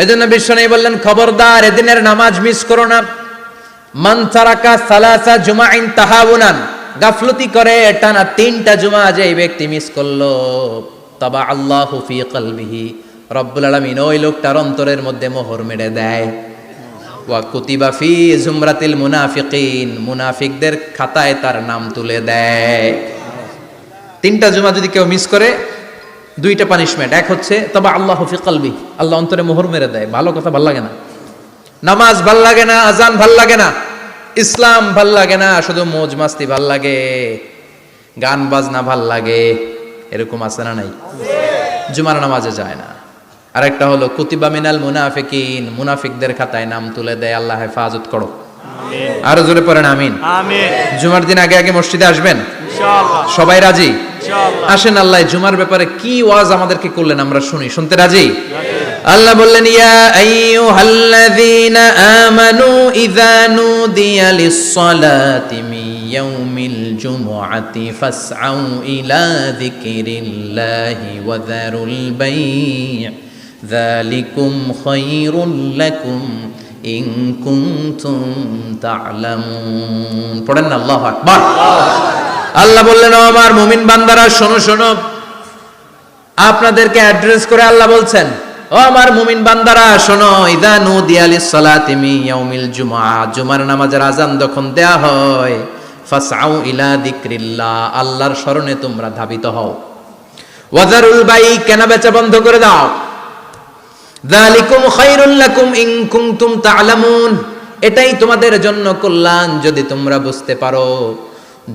এজন্য বিশ্বনবী বললেন, খবরদার এদিনের নামাজ মিস করো না। মান তারাকা সালাসা জুমাইন তাহাউনান, গাফলতি করে টানা 3টা জুমা যে ব্যক্তি মিস করলো, তাবা আল্লাহু ফি কলবিহি, রব্বুল আলামিন ওই লোকটার অন্তরের মধ্যে মোহর মেরে দেয়। ওয়া কুতিবা ফি জুমরাতিল মুনাফিকিন, মুনাফিকদের খাতায় তার নাম তুলে দেয়। 3টা জুমা যদি কেউ মিস করে, 2টা পানিশমেন্ট। এক হচ্ছে তাবা আল্লাহু ফি কলবি, আল্লাহ অন্তরে মোহর মেরে দেয়। ভালো কথা ভাল লাগে না, নামাজ ভাল লাগে না, আজান ভাল লাগে না, ইসলাম ভাল লাগে না, শুধু মৌজ মাস্তি ভাল লাগে, গান বাজনা ভাল লাগে, এরকম আছে না নাই? জুমার নামাজে যায় না। আরেকটা হলো কুতিবা মিনাল মুনাফিকিন, মুনাফিকদের খাতায় নাম তুলে দেয়। আল্লাহ হেফাজত করো, আরো জোরে পড়েন আমিন। জুমার দিন আগে আগে মসজিদে আসবেন ইনশাআল্লাহ, সবাই রাজি? আসেন, আল্লাহ জুমার ব্যাপারে কি ওয়াজ আমাদেরকে করলেন আমরা শুনি। শুনতে রাজি? আল্লাহ বললেন, ইয়া আইয়ুহাল্লাযীনা আমানু ইযা নুদিয়া লিস-সালাতি মিন ইয়াউমিল জুমআতি ফাসআউ ইলা যিকরিল্লাহি ওয়া যারুল বাই', যালিকুম খায়রুল লাকুম ইন কুনতুম তা'লামুন। পড়েন না আল্লাহু আকবার। আল্লাহ বললেন, ও আমার মুমিন বান্দারা শোনো শোনো। আপনাদেরকে অ্যাড্রেস করে আল্লাহ বলছেন, ও আমার মুমিন বান্দারা শোনো, ইযা নুদিয়া লিস-সালাতি মিন ইয়াউমিল জুমআ, জুমার নামাজের আযান যখন দেয়া হয়, ফাসআউ ইলা যিকরিল্লাহ, আল্লাহর স্মরণে তোমরা ধাবিত হও। ওয়া যারুল বাই', কেনা বেচা বন্ধ করে দাও। যালিকুম খায়রুল লাকুম ইন কুনতুম তা'লামুন, এটাই তোমাদের জন্য কল্যাণ যদি তোমরা বুঝতে পারো।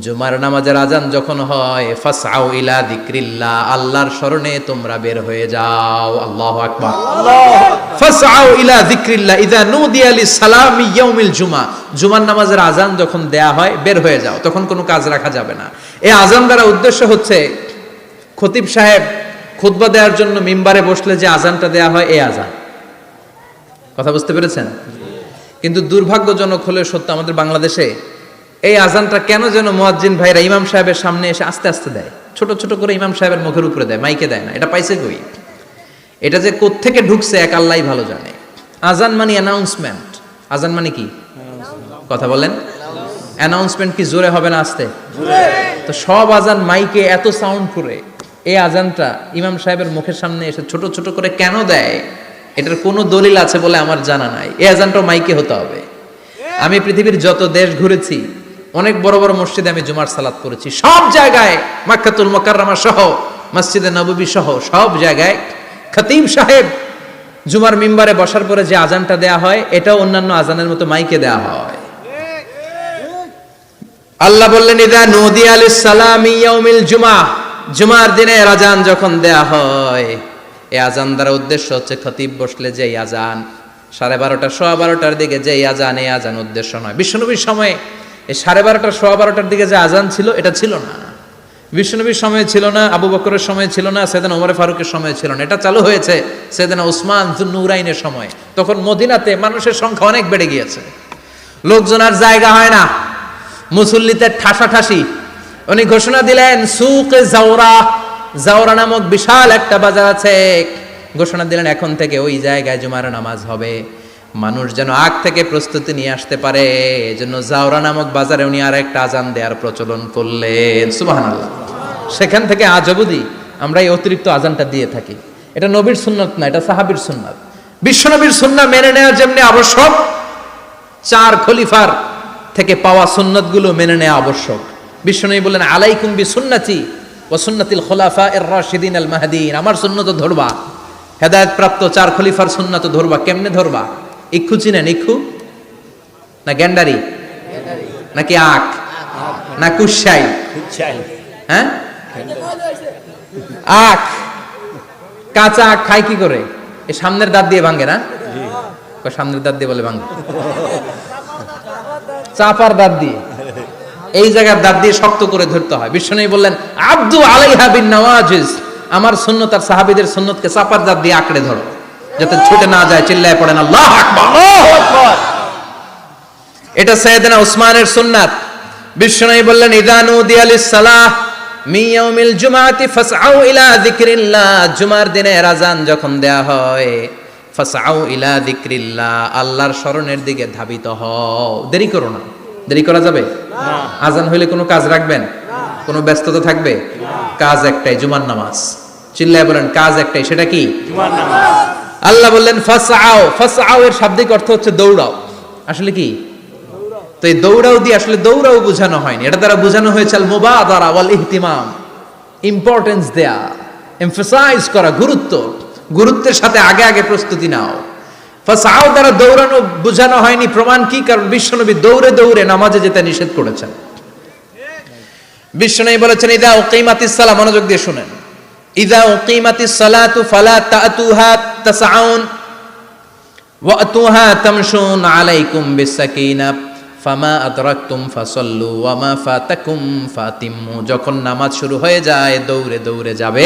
জুমার নামাজের আযান যখন হয়, ফাসআউ ইলা যিকরিল্লাহ, আল্লাহর স্মরণে তোমরা বের হয়ে যাও। আল্লাহু আকবার। ফাসআউ ইলা যিকরিল্লাহ ইযা নুদিয়া লিস-সালামি ইয়াউমিল জুমআ, জুমার নামাজের আযান যখন দেয়া হয় বের হয়ে যাও, তখন কোনো কাজ রাখা যাবে না। এই আযান দ্বারা উদ্দেশ্য হচ্ছে খতিব সাহেব খুতবা দেওয়ার জন্য মিম্বারে বসলে যে আযানটা দেয়া হয়, এই আযান। কথা বুঝতে পেরেছেন? কিন্তু দুর্ভাগ্যজনক হলে সত্য, আমাদের বাংলাদেশে এই আজানটা কেন যেন মুয়াজ্জিন ভাইরা ইমাম সাহেবের সামনে এসে আস্তে আস্তে দেয়, ছোট ছোট করে ইমাম সাহেবের মুখের উপরে দেয়, মাইকে দেয় না। এটা পাইছে কই? এটা যে কোত্থেকে ঢুকছে এক আল্লাহই ভালো জানে। আজান মানে অ্যানাউন্সমেন্ট। আজান মানে কি? কথা বলেন। অ্যানাউন্সমেন্ট কি জোরে হবে না আস্তে? তো সব আজান মাইকে এত সাউন্ড করে, এই আজানটা ইমাম সাহেবের মুখের সামনে এসে ছোট ছোট করে কেন দেয়? এটার কোনো দলিল আছে বলে আমার জানা নাই। এই আজানটাও মাইকে হতে হবে। আমি পৃথিবীর যত দেশ ঘুরেছি, অনেক বড় বড় মসজিদে আমি জুমার সালাত করেছি, সব জায়গায় মক্কাতুল মুকাররমা সহ মসজিদে নববী সহ সব জায়গায় খতিব সাহেব জুমার মিম্বারে বসার পরে যে আজানটা দেয়া হয়, এটাও অন্যান্য আজানের মতো মাইকে দেয়া হয়। আল্লাহ বললেন, ইযা নুদিয়া লিস-সালামি ইয়াউমিল জুমআ, জুমার দিনে আজান যখন দেয়া হয়, এই আজান দ্বারা উদ্দেশ্য হচ্ছে খতিব বসলে যে আজান 12:30 12:15 দিকে যে আজান, এই আজান উদ্দেশ্য নয়। বিশ্বনবীর সময়ে এই 12:30 12:15 দিকে যে আজান ছিল, এটা ছিল না। বিশ্বনবীর সময় ছিল না, আবু বকরের সময় ছিল না, সাইয়েদনা ওমর ফারুকের সময় ছিল না। এটা চালু হয়েছে সাইয়েদনা উসমান যুন্নুরাইনের সময়। তখন মদিনাতে মানুষের সংখ্যা অনেক বেড়ে গিয়েছে, লোকজন আর জায়গা হয় না, মুসল্লিতে ঠাসাঠাসি। উনি ঘোষণা দিলেন, সুকে জাওরা, জাওরা নামক বিশাল একটা বাজার আছে, ঘোষণা দিলেন এখন থেকে ওই জায়গায় জুমার নামাজ হবে। মানুষ যেন আগ থেকে প্রস্তুতি নিয়ে আসতে পারে, এজন্য জাওরা নামক বাজারে উনি আর একটা আজান দেওয়ার প্রচলন করলেন। সুবহানাল্লাহ। সেখান থেকে আজ অবধি আমরা এই অতিরিক্ত আজানটা দিয়ে থাকি। এটা নবীর সুন্নাত না, এটা সাহাবীর সুন্নাত। বিশ্বনবীর সুন্নাহ মেনে নেওয়া যেমনি আবশ্যক, 4 খলিফার থেকে পাওয়া সুন্নাতগুলো মেনে নেওয়া আবশ্যক। বিশ্বনবী বললেন, আলাইকুম বিসুন্নতি ওয়া সুন্নাতিল খুলাফায়ে রাশিদিন আল মাহদিন, আমার সুন্নাত ধরবা, হেদায়েত প্রাপ্ত 4 খলিফার সুন্নাত ধরবা। কেমনে ধরবা? ইক্ষু চিনেন? ইক্ষু না গ্যান্ডারি নাকি আখ না কুশাই? হ্যাঁ, আখ। কাঁচা আখ খায় কি করে? এই সামনের দাঁত দিয়ে ভাঙে না? সামনের দাঁত দিয়ে বলে ভাঙে, চাপার দাঁত দিয়ে, এই জায়গার দাঁত দিয়ে শক্ত করে ধরতে হয়। বিশ্বনবী বললেন, আব্দু আলাইহা বিন নওয়াজিজ, আমার সুন্নাত আর সাহাবীদের সুন্নাতকে চাপার দাঁত দিয়ে আঁকড়ে ধরো, যাতে ছুটে না যায়। চিল্লায় পড়েন আল্লাহু আকবার। এটা সাইয়েদনা উসমানের সুন্নাত। বিশ্বনবী বললেন, ইযা নুদিয়া লিস-সালাহ মিন ইয়াউমিল জুমআতি ফাসআউ ইলা যিকরিল্লাহ, জুমার দিনে আযান যখন দেয়া হয়, ফাসআউ ইলা যিকরিল্লাহ, আল্লাহর স্মরণের দিকে ধাবিত হও। দেরি করো না। দেরি করা যাবে না। আজান হইলে কোনো কাজ রাখবেন? কোনো ব্যস্ততা থাকবে? কাজ একটাই, জুমার নামাজ। চিল্লায় বলেন কাজ একটাই, সেটা কি? জুমার নামাজ। আল্লাহ বললেন ফাসআউ। ফাসআউ এর শাব্দিক অর্থ হচ্ছে দৌড়াও। আসলে কি? তো এই দৌড়াও দিয়ে আসলে দৌড়াও বোঝানো হয়নি, এটা দ্বারা বোঝানো হয়েছে আল মুবাদারা ওয়াল ইহতিমাম, ইম্পর্টেন্স দেয়া, এমফাসাইজ করা, গুরুত্বের সাথে আগে আগে প্রস্তুতি নাও। ফাসআউ দ্বারা দৌড়ানো বোঝানো হয়নি। প্রমাণ কি? কারণ বিশ্বনবী দৌড়ে দৌড়ে নামাজে যেতে নিষেধ করেছেন। বিশ্বনবী বলেছেন ইদা উকিমাতিস সালাহ, মনোযোগ দিয়ে শুনেন, ইদা উকিমাতিস সালাতু ফালা তাতুহা তাসআউন ওয়া আতুহা তামশুন আলাইকুম বিসাকিনাহ ফামা আদরাকতুম ফাসাল্লু ওয়া মা ফাতাকুম ফাতিম্মু। যখন নামাজ শুরু হয়ে যায় দৌড়ে দৌড়ে যাবে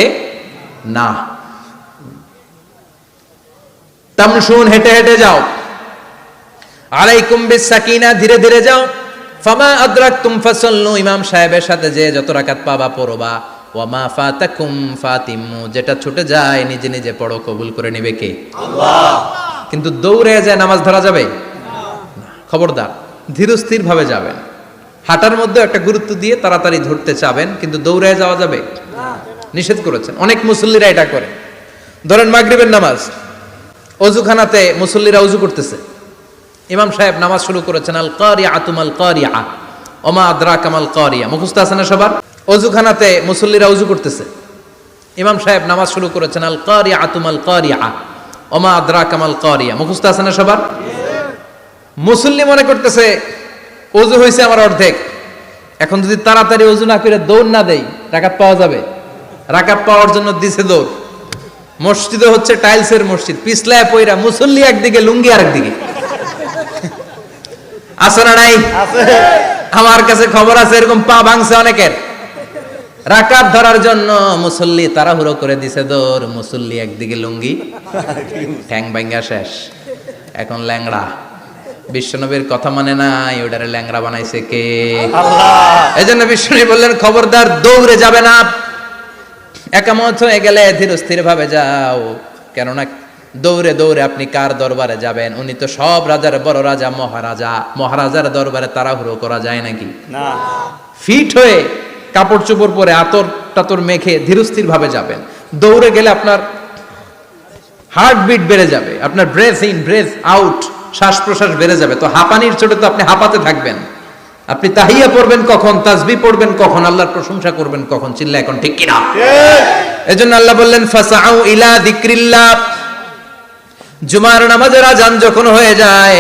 না। তামশুন, হেঁটে হেঁটে যাও। আলাইকুম বিসাকিনা, ধীরে ধীরে যাও। ফামা আদরাকতুম ফাসাল্লু, ইমাম সাহেবের সাথে যে যত রাকাত পাবা পড়বা। ওয়া মা ফাতাকুম ফাতিম্মু, যেটা ছুটে যায় নিজে নিজে পড়ো, কবুল করে নেবে কে? আল্লাহ। কিন্তু দৌড়ে যায় নামাজ ধরা যাবে না। খবরদার, ধীরস্থির ভাবে যাবেন। হাঁটার মধ্যে একটা গুরুত্ব দিয়ে তাড়াতাড়ি ধরতে চাবেন, কিন্তু দৌড়ে যাওয়া যাবে না, নিষেধ করেছেন। অনেক মুসল্লিরা এটা করে। ধরেন মাগরিবের নামাজ, অজুখানাতে মুসল্লিরা ওযু করতেছে, ইমাম সাহেব নামাজ শুরু করেছেন আল কারিআতু মাল কারিআ ওমা আদরাকা মাল কারিআ, মুখস্থ আছে না সবার? অজুখানাতে মুসল্লিরা ওযু করতেছে, ইমাম সাহেব নামাজ শুরু করেছেন আল কারিআতু মাল কারিআ ওমা আদরাকা মাল কারিআ, মুখস্থ আছে না সবার? মুসল্লি মনে করতেছে ওযু হয়েছে আমার অর্ধেক, এখন যদি তাড়াতাড়ি ওযু না করে দৌড় না দেই রাকাত পাওয়া যাবে। রাকাত পাওয়ার জন্য দিছে দৌড়। মসজিদে হচ্ছে টাইলসের মসজিদ, পিছলায় পয়রা মুসল্লি একদিকে, লুঙ্গি আরেকদিকে। আছে না নাই? আমার কাছে খবর আছে এরকম পা ভাঙছে অনেকের। রাকাত ধরার জন্য মুসল্লি তাড়াহুড়ো করে দিছে দৌড়, মুসল্লি একদিকে লুঙ্গি, ঠ্যাং ভাঙা শেষ, এখন ল্যাংড়া। বিশ্বনবীর কথা মানে নাই, ওটারে ল্যাংড়া বানাইছে কে? আল্লাহ। এই জন্য বিশ্বনবী বললেন খবরদার দৌড়ে যাবে না, একামত হয়ে গেলে ধীরস্থির ভাবে যাও। কেননা দৌড়ে দৌড়ে আপনি কার দরবারে যাবেন? উনি তো সব রাজার বড় রাজা, মহারাজা। মহারাজার দরবারে তাড়াহুড়ো করা যায় নাকি? না। ফিট হয়ে কাপড় চোপড় পরে আতর টাতর মেখে ধীরস্থির ভাবে যাবেন। দৌড়ে গেলে আপনার হার্টবিট বেড়ে যাবে, আপনার ব্রেথ ইন ব্রেথ আউট, শ্বাস প্রশ্বাস বেড়ে যাবে। তো হাঁপানির চোটে তো আপনি হাঁপাতে থাকবেন। আপনি তাহিয়া পড়বেন কখন, তাসবিহ পড়বেন কখন, আল্লাহর প্রশংসা করবেন কখন? চিল্লা এখন ঠিক কিনা? এজন্য আল্লাহ বললেন ফাসআউ ইলা যিকরিল্লাহ, জুমার নামাজের আযান যখন হয়ে যায়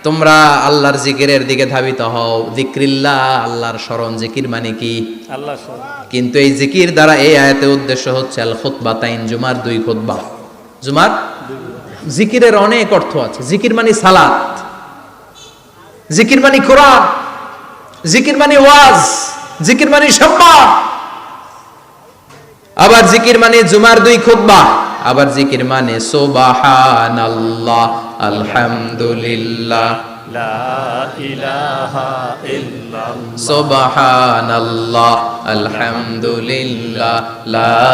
তোমরা আল্লাহর জিকিরের দিকে ধাবিত হও। যিকরিল্লাহ, আল্লাহর স্মরণ। জিকির মানে কি? আল্লাহর স্মরণ। কিন্তু এই জিকির দ্বারা এই আয়াতে উদ্দেশ্য হচ্ছে আল খুতবাতাইন, জুমার দুই খুতবা। জুমার জিকিরের অনেক অর্থ আছে। জিকির মানে সালাত, জিকির মানে কোরআন, জিকির মানে ওয়াজ, জিকির মানে সম্মান। আবার জিকির মানে জুমার দুই খুতবা, আবার জিকির মানে সুবহানাল্লাহ, আলহামদুলিল্লাহ, লা ইলাহা ইল্লাল্লাহ, সুবহানাল্লাহ, আলহামদুলিল্লাহ, লা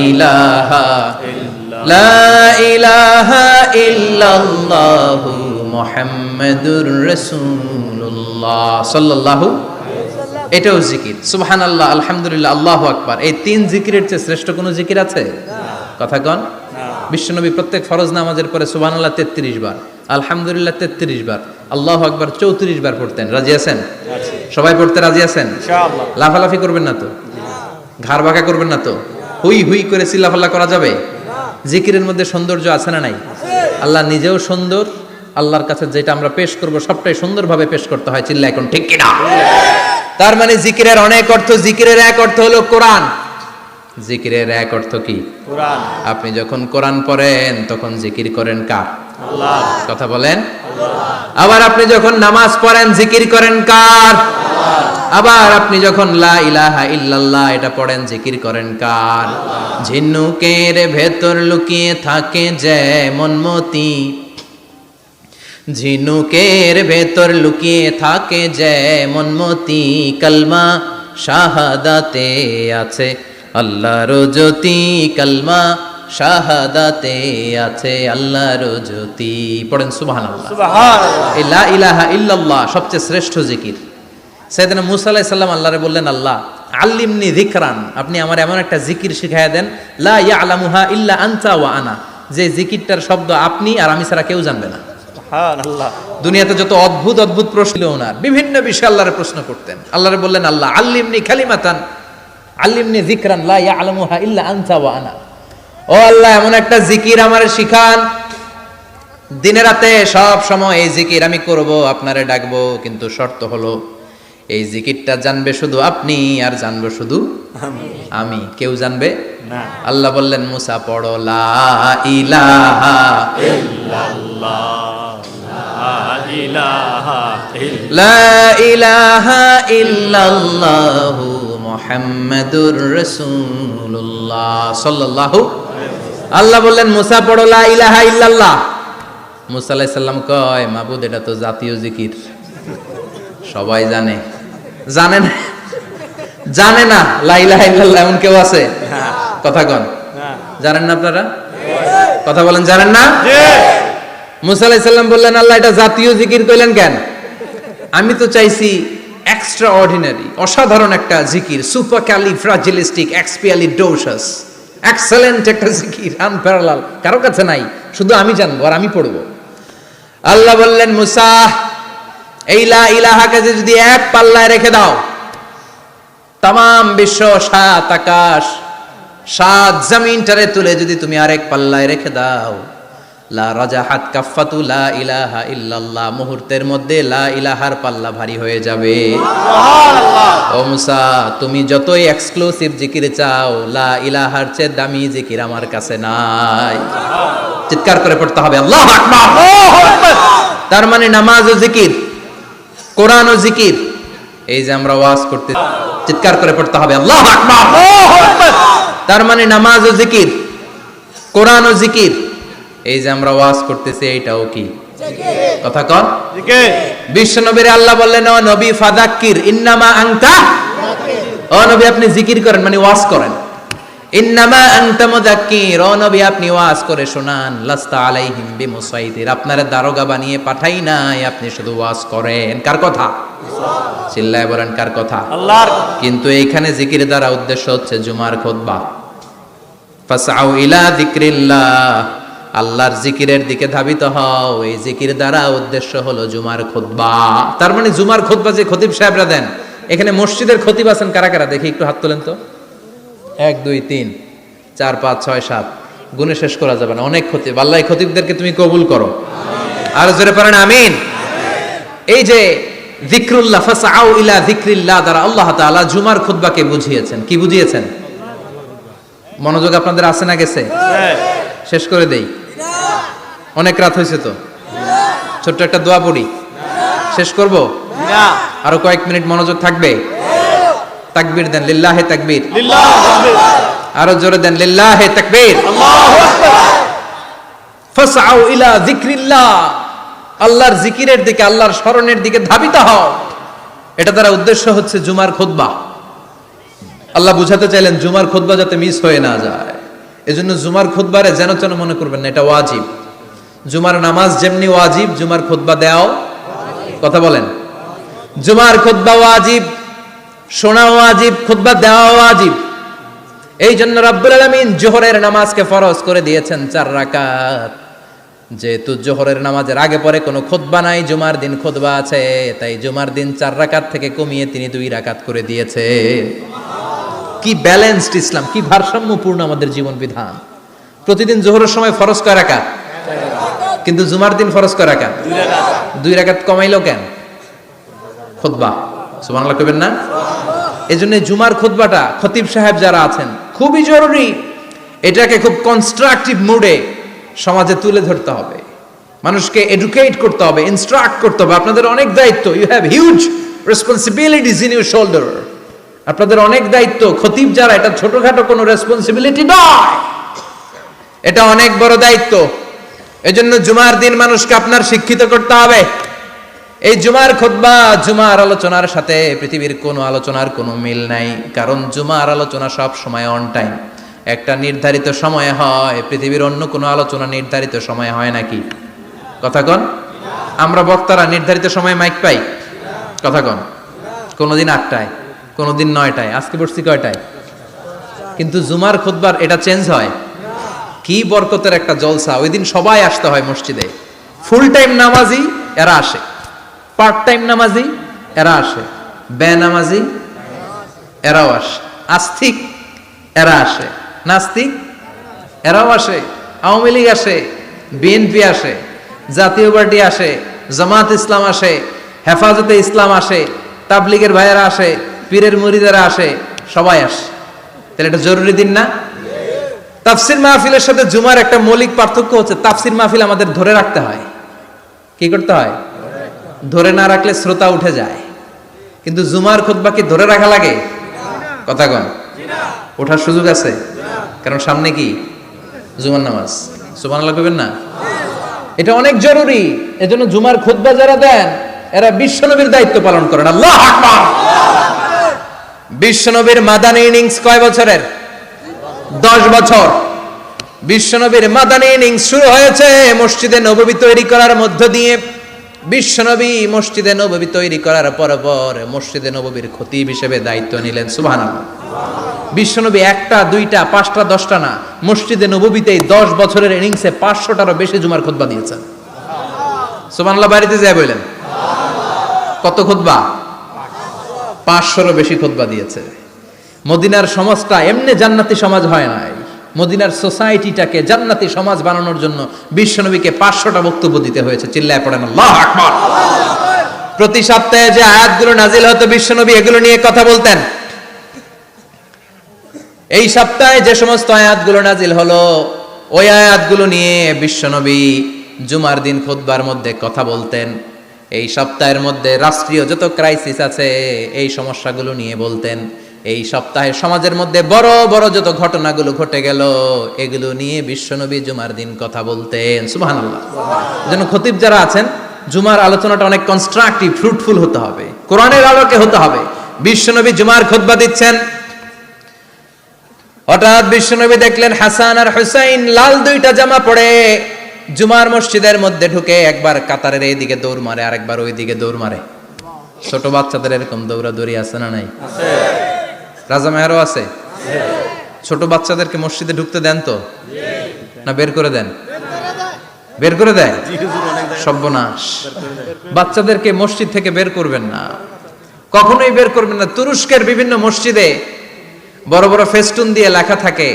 ইলাহা ইল্লাল্লাহ, লা ইলাহা ইল্লাল্লাহ, মুহাম্মাদুর রাসূলুল্লাহ সাল্লাল্লাহু। এটাও জিকির। সুবহানাল্লাহ, আলহামদুলিল্লাহ, আল্লাহু আকবার। এই তিন জিকিরের চেয়ে শ্রেষ্ঠ কোনো জিকির আছে? কথা কন। বিশ্বনবী প্রত্যেক ফরজ নামাজের পরে সুবহানাল্লাহ 33 বার, আলহামদুলিল্লাহ 33 বার, আল্লাহু আকবার 34 বার পড়তেন। রাজি আছেন? সবাই পড়তে রাজি আছেন? ইনশাআল্লাহ। লাফালাফি করবেন না তো? ঘাড় বাঁকা করবেন না তো? হুই হুই করে চিল্লাফাল্লা করা যাবে? জিকিরের মধ্যে সৌন্দর্য আছে না নাই? আল্লাহ নিজেও সুন্দর। আল্লাহর কাছে যেটা আমরা পেশ করব সবটাই সুন্দরভাবে পেশ করতে হয়। চিল্লা এখন ঠিক কিনা? তার মানে জিকিরের অনেক অর্থ। জিকিরের এক অর্থ হলো কোরআন। জিকিরের এক অর্থ কি? কোরআন। আপনি যখন কোরআন পড়েন তখন জিকির করেন কার? আল্লাহ। কথা বলেন। আল্লাহ। আবার আপনি যখন নামাজ পড়েন জিকির করেন কার? আল্লাহ। আবার আপনি যখন লা ইলাহা ইল্লাল্লাহ এটা পড়েন জিকির করেন কার? আল্লাহ। ঝিনুকের ভেতর লুকিয়ে থাকে যেমন মতি, ঝিনুকের ভেতর লুকিয়ে থাকে যেমন মতি, কালমা শাহাদাতে আছে আল্লাহর জ্যোতি, কালমা শাহাদাতে আছে আল্লাহর জ্যোতি। পড়েন সুবহানাল্লাহ। সুবহানাল্লাহ। এই লা ইলাহা ইল্লাল্লাহ সবচেয়ে শ্রেষ্ঠ জিকির। সাইয়েদনা মুসা আলাইহিস সালাম আল্লাহরে বললেন, আল্লাহ আল্লিমনি যিকরান, আপনি আমার এমন একটা জিকির শিখাইয়া দেন, লা ইয়ালামুহা ইল্লা আনতা ওয়া আনা, যে জিকিরটার শব্দ আপনি আর আমি ছাড়া কেউ জানবে না। সুবহানাল্লাহ। দুনিয়াতে যত অদ্ভুত অদ্ভুত প্রশ্ন ছিল ওনার, বিভিন্ন বিষয়ে আল্লাহরে প্রশ্ন করতেন। আল্লাহরে বললেন, আল্লাহ আল্লিমনি কালিমাতান আল্লিমনি যিকরান লা ইয়ালামুহা ইল্লা আনতা ওয়া আনা, ও আল্লাহ এমন একটা জিকির আমারে শিখান, দিনে রাতে সব সময় এই জিকির আমি করব, আপনারে ডাকবো, কিন্তু শর্ত হলো এই জিকিরটা জানবে শুধু আপনি আর জানবো শুধু আমি, কেউ জানবে না। আল্লাহ বললেন, মুসা পড়ো লা ইলাহা ইল্লাল্লাহ, লা ইলাহা ইল্লাল্লাহ, লা ইলাহা ইল্লাল্লাহু মুহাম্মাদুর রাসূলুল্লাহ সাল্লাল্লাহু। আল্লাহ বললেন, মুসা পড়ো লা ইলাহা ইল্লাল্লাহ। মুসা আলাইহিস সালাম কয়, মাবুদ এটা তো জাতীয় জিকির, সবাই জানে। জানে না, জানে না লা ইলাহা ইল্লাল্লাহ এমন কেউ আছে? কথা কন, জানেন না আপনারা? কথা বলেন, জানেন না? মুসা আলাইহিস সালাম বললেন, আল্লাহ এটা জাতীয় জিকির কইলেন কেন? আমি তো চাইছি এক্সট্রা অর্ডিনারি, অসাধারণ একটা জিকির, সুপারক্যালিফ্রাজিলিস্টিক এক্সপিয়ালিডোসাস, এক্সেলেন্ট একটা জিকির, আনপ্যারালাল, কারো কাছে নাই, শুধু আমি জানবো আর আমি পড়বো। আল্লাহ বললেন, মুসা এই লা ইলাহাকে যদি এক পাল্লায় রেখে দাও, তামাম বিশ্ব, সাত আকাশ, সাত জমিনটারে তুলে যদি তুমি আরেক পাল্লায় রেখে দাও, লা রাজাহাত কাফাতু লা ইলাহা ইল্লাল্লাহ, মুহূর্তের মধ্যে লা ইলাহার পাল্লা ভারী হয়ে যাবে। ও মুসা, তুমি যতই এক্সক্লুসিভ জিকির চাও, লা ইলাহার চেয়ে দামি জিকির আমার কাছে নাই। চিৎকার করে পড়তে হবে আল্লাহু আকবার। তার মানে নামাজ ও জিকির, কোরআন ও জিকির, এই যে আমরা ওয়াজ করতে, চিৎকার করে পড়তে হবে আল্লাহু আকবার। তার মানে নামাজ ও জিকির, কোরআন ও জিকির, এই যে আমরা ওয়াজ করতেছি, এইটাও কি কথা কন? বিশ্ব নবীর আল্লাহ বললেন, ও নবী ফাযাক্কির ইন্নামা আনতা, ও নবী আপনি জিকির করেন মানে ওয়াজ করেন। ইন্নামা আনতা মুযাক্কির, ও নবী আপনি ওয়াজ করে শোনান। লাস্তা আলাইহিম বিমুসাইতির, আপনারে দারোগা বানিয়ে পাঠাই নাই, আপনি শুধু ওয়াজ করেন। কার কথা? চিল্লায় বলেন কার কথা? আল্লাহর। কিন্তু এইখানে জিকির দ্বারা উদ্দেশ্য হচ্ছে জুমার খুতবা। ফাসআউ ইলা যিকরিল্লাহ, আল্লাহর জিকিরের দিকে ধাবিত হও, এই জিকির দ্বারা উদ্দেশ্য হলো জুমার খুতবা। তার মানে জুমার খুতবা যে খতিব সাহেবরা দেন, এখানে মসজিদের খতিব আছেন কারা কারা দেখি একটু হাত তোলেন তো। 1 2 3 4 5 6 7 গুণে শেষ করা যাবে না, অনেক খতিব। আল্লাহ এই খতিবদেরকে তুমি কবুল করো, আর জোরে পড়েন আমিন। এই যে যিকরুল্লাহ, ফাসআউ ইলা যিকরিল্লাহ দ্বারা আল্লাহ তাআলা জুমার খুতবাকে বুঝিয়েছেন। কি বুঝিয়েছেন? মনোযোগ আপনাদের আছে না গেছে? শেষ করে দেই, অনেক রাত হয়েছে তো। ছোট্ট একটা দোয়া পড়ি, শেষ করব? আরো কয়েক মিনিট মনোযোগ থাকবে? তাকবীর দেন, লিল্লাহে তাকবীর, আরো জোরে দেন, লিল্লাহে তাকবীর। ফাসআউ ইলা যিকরিল্লাহ, আল্লাহর জিকিরের দিকে, আল্লাহর স্মরণের দিকে ধাবিত হও। এটা দ্বারা উদ্দেশ্য হচ্ছে জুমার খুতবা। আল্লাহ বুঝাতে চাইলেন জুমার খুতবা যাতে মিস হয়ে না যায়, এজন্য জুমার খুতবারে যেন তেন মনে করবেন না, এটা ওয়াজিব। জুমার নামাজ যেমনি ওয়াজিব, জুমার খুতবা দেওয়াও, কথা বলেন, জুমার খুতবা ওয়াজিব, শোনা ওয়াজিব, খুতবা দেওয়া ওয়াজিব। এই জন্য রব্বুল আলামিন জোহরের নামাজকে ফরজ করে দিয়েছেন 4 রাকাত। যেহেতু জোহরের নামাজের আগে পরে কোনো খুতবা নাই, জুমার দিন খুতবা আছে, তাই জুমার দিন 4 রাকাত থেকে কমিয়ে তিনি 2 রাকাত করে দিয়েছে। কি ব্যালেন্সড ইসলাম, কি ভারসাম্যপূর্ণ আমাদের জীবন বিধান। প্রতিদিন জোহরের সময় ফরজ কয় রাকাত, কিন্তু জুমার দিন ফরজ কয় রাকাত? 2 রাকাত কমাইলো কেন? খুতবা, সুবহানাল্লাহ কইবেন না? এজন্য জুমার খুতবাটা খতিব সাহেব যারা আছেন খুবই জরুরি। এটাকে খুব কনস্ট্রাকটিভ মুডে সমাজে তুলে ধরতে হবে, মানুষকে এডুকেট করতে হবে, ইনস্ট্রাক্ট করতে হবে। আপনাদের অনেক দায়িত্ব, you have huge responsibilities in your shoulder. আপনাদের অনেক দায়িত্ব। খতিব যারা, এটা ছোটখাটো কোনো রেসপন্সিবিলিটি নয়, এটা অনেক বড় দায়িত্ব। এজন্য জুমার দিন মানুষকে আপনার শিক্ষিত করতে হবে। এই জুমার খুতবা, জুমার আলোচনার সাথে পৃথিবীর কোনো আলোচনার কোনো মিল নাই, কারণ জুমার আলোচনা সব সময় অন টাইম। একটা নির্ধারিত সময়ে হয়। পৃথিবীর অন্য কোনো আলোচনা নির্ধারিত সময়ে হয় নাকি? কথা কন। আমরা বক্তারা নির্ধারিত সময়ে মাইক পাই? কথা কন। কোনোদিন 8টায়, কোনোদিন 9টায়, আজকে বসছি কয়টায়? কিন্তু জুমার খুতবার এটা চেঞ্জ হয়। কি বরকতের একটা জলসা! ওই দিন সবাই আসতে হয় মসজিদে। ফুল টাইম নামাজি এরা আসে, পার্ট টাইম নামাজি এরা আসে, বেনামাজি এরাও আসে, আস্তিক এরা আসে, নাস্তিক এরাও আসে, আওয়ামী লীগ আসে, বিএনপি আসে, জাতীয় পার্টি আসে, জামাত ইসলাম আসে, হেফাজতে ইসলাম আসে, তাবলিগের ভাইয়েরা আসে, পীরের মুরিদেরা আসে, সবাই আসে। তাহলে এটা জরুরি দিন না? তাফসির মাহফিলের সাথে জুমার একটা মৌলিক পার্থক্য হচ্ছে, তাফসির মাহফিল আমাদের ধরে রাখতে হয়। কি করতে হয়? ধরে না রাখলে শ্রোতা উঠে যায়। কিন্তু জুমার খুতবা কি ধরে রাখা লাগে? কথা কন। ওঠার সুযোগ আছে? কারণ সামনে কি জুমার নামাজ। সুবহানাল্লাহ কইবেন না? এটা অনেক জরুরি। এজন্য জুমার খুতবা যারা দেন এরা বিশ্বনবীর দায়িত্ব পালন করেন। আল্লাহু আকবার। বিশ্বনবীর মাদানী ইনিংস কয় বছরের? 10 বছর। বিশ্বনবীর মাদানী ইনিংস শুরু হয়েছে মসজিদে নববী তৈরি করার মধ্য দিয়ে। বিশ্বনবী মসজিদে নববী তৈরি করার পর মসজিদে নববীর খতিব হিসেবে দায়িত্ব নিলেন। সুবহানাল্লাহ। বিশ্বনবী 1টা 2টা 5টা 10টা না, মসজিদে নববীতেই 10 বছরের ইনিংসে 500টারও বেশি জুমার খুতবা দিয়েছেন। সুবহানাল্লাহ। বাড়িতে যায় বলেন কত খুতবা? 500রও বেশি খুতবা দিয়েছে। মদিনার সমাজটা এমনি জান্নাতি সমাজ হয় নাই। মদিনার সোসাইটিটাকে জান্নাতি সমাজ বানানোর জন্য বিশ্বনবীকে 500টা বক্তব্য দিতে হয়েছে। চিল্লায় পড়েন আল্লাহু আকবার। প্রতি সপ্তাহে যে আয়াতগুলো নাজিল হতো বিশ্বনবী এগুলো নিয়ে কথা বলতেন। এই সপ্তাহে যে সমস্ত আয়াতগুলো নাজিল হলো ওই আয়াতগুলো নিয়ে বিশ্বনবী জুমার দিন খুতবার মধ্যে কথা বলতেন। এই সপ্তাহের মধ্যে রাষ্ট্রীয় যত ক্রাইসিস আছে এই সমস্যাগুলো নিয়ে বলতেন। এই সপ্তাহে সমাজের মধ্যে বড় বড় যত ঘটনাগুলো ঘটে গেল এগুলো নিয়ে বিশ্বনবী জুমার দিন কথা বলতেন। সুবহানাল্লাহ। যেন খতিব যারা আছেন জুমার আলোচনাটা অনেক কনস্ট্রাকটিভ, ফ্রুটফুল হতে হবে, কোরআনের আলোকে হতে হবে। বিশ্বনবী জুমার খুতবা দিচ্ছেন, হঠাৎ বিশ্বনবী দেখলেন হাসান আর হুসাইন লাল 2টা জামা পরে জুমার মসজিদের মধ্যে ঢুকে একবার কাতারের এইদিকে দৌড় মারে, আরেকবার ওইদিকে দৌড় মারে। ছোট বাচ্চাদের এরকম দৌড়াদৌড়ি আছে না নাই? রাজা মেহরও আছে। ছোট বাচ্চাদেরকে মসজিদে ঢুকতে দেন তো না বের করে দেন? বের করে দেয়। সর্বনাশ। বাচ্চাদেরকে মসজিদ থেকে বের করবেন না, কখনোই বের করবেন না। তুরস্কের বিভিন্ন মসজিদে বড় বড় ফেস্টুন দিয়ে লেখা থাকে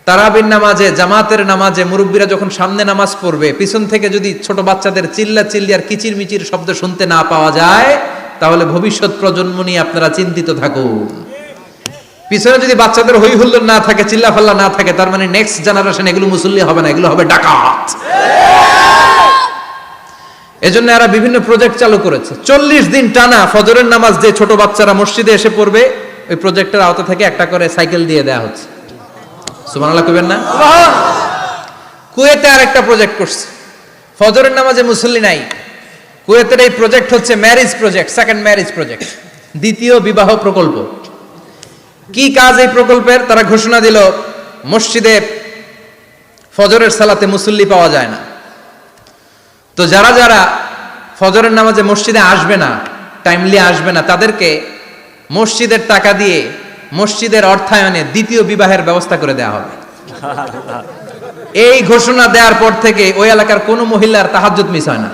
তারাবির নামাজে, জামাতের নামাজে মুরব্বীরা যখন সামনে নামাজ পড়বে পিছন থেকে যদি ছোট বাচ্চাদের চিল্লা চিল্লি আর কিচির মিচির শব্দ শুনতে না পাওয়া যায় তাহলে ভবিষ্যৎ প্রজন্ম নিয়ে আপনারা চিন্তিত থাকুন। পিছনে যদি বাচ্চাদের হই হুল্লোড় না থাকে, চিল্লা ফাল্লা না থাকে, তার মানে নেক্সট জেনারেশন এগুলো মুসল্লি হবে না, এগুলো হবে ডাকাত। এজন্য এরা বিভিন্ন প্রজেক্ট চালু করেছে। 40 দিন টানা ফজরের নামাজ যে ছোট বাচ্চারা মসজিদে এসে পড়বে ওই প্রজেক্টের আওতা থেকে একটা করে সাইকেল দিয়ে দেয়া হচ্ছে। সুবহানাল্লাহ কইবেন না? কুয়েতে আরেকটা প্রজেক্ট করছে, ফজরের নামাজে মুসল্লি নাই। কুয়েতের এই প্রজেক্ট হচ্ছে marriage project, second marriage project, দ্বিতীয় বিবাহ প্রকল্প। কি কাজ এই প্রকল্পের? তারা ঘোষণা দিল মসজিদে ফজরের সালাতে মুসল্লি পাওয়া যায় না, তো যারা যারা ফজরের নামাজে মসজিদে আসবে না, টাইমলি আসবে না, তাদেরকে মসজিদের টাকা দিয়ে মসজিদের অর্থায়নে দ্বিতীয় বিবাহের ব্যবস্থা করে দেওয়া হবে। এই ঘোষণা দেওয়ার পর থেকে ওই এলাকার কোনো মহিলার তাহাজ্জুদ মিস হয় না।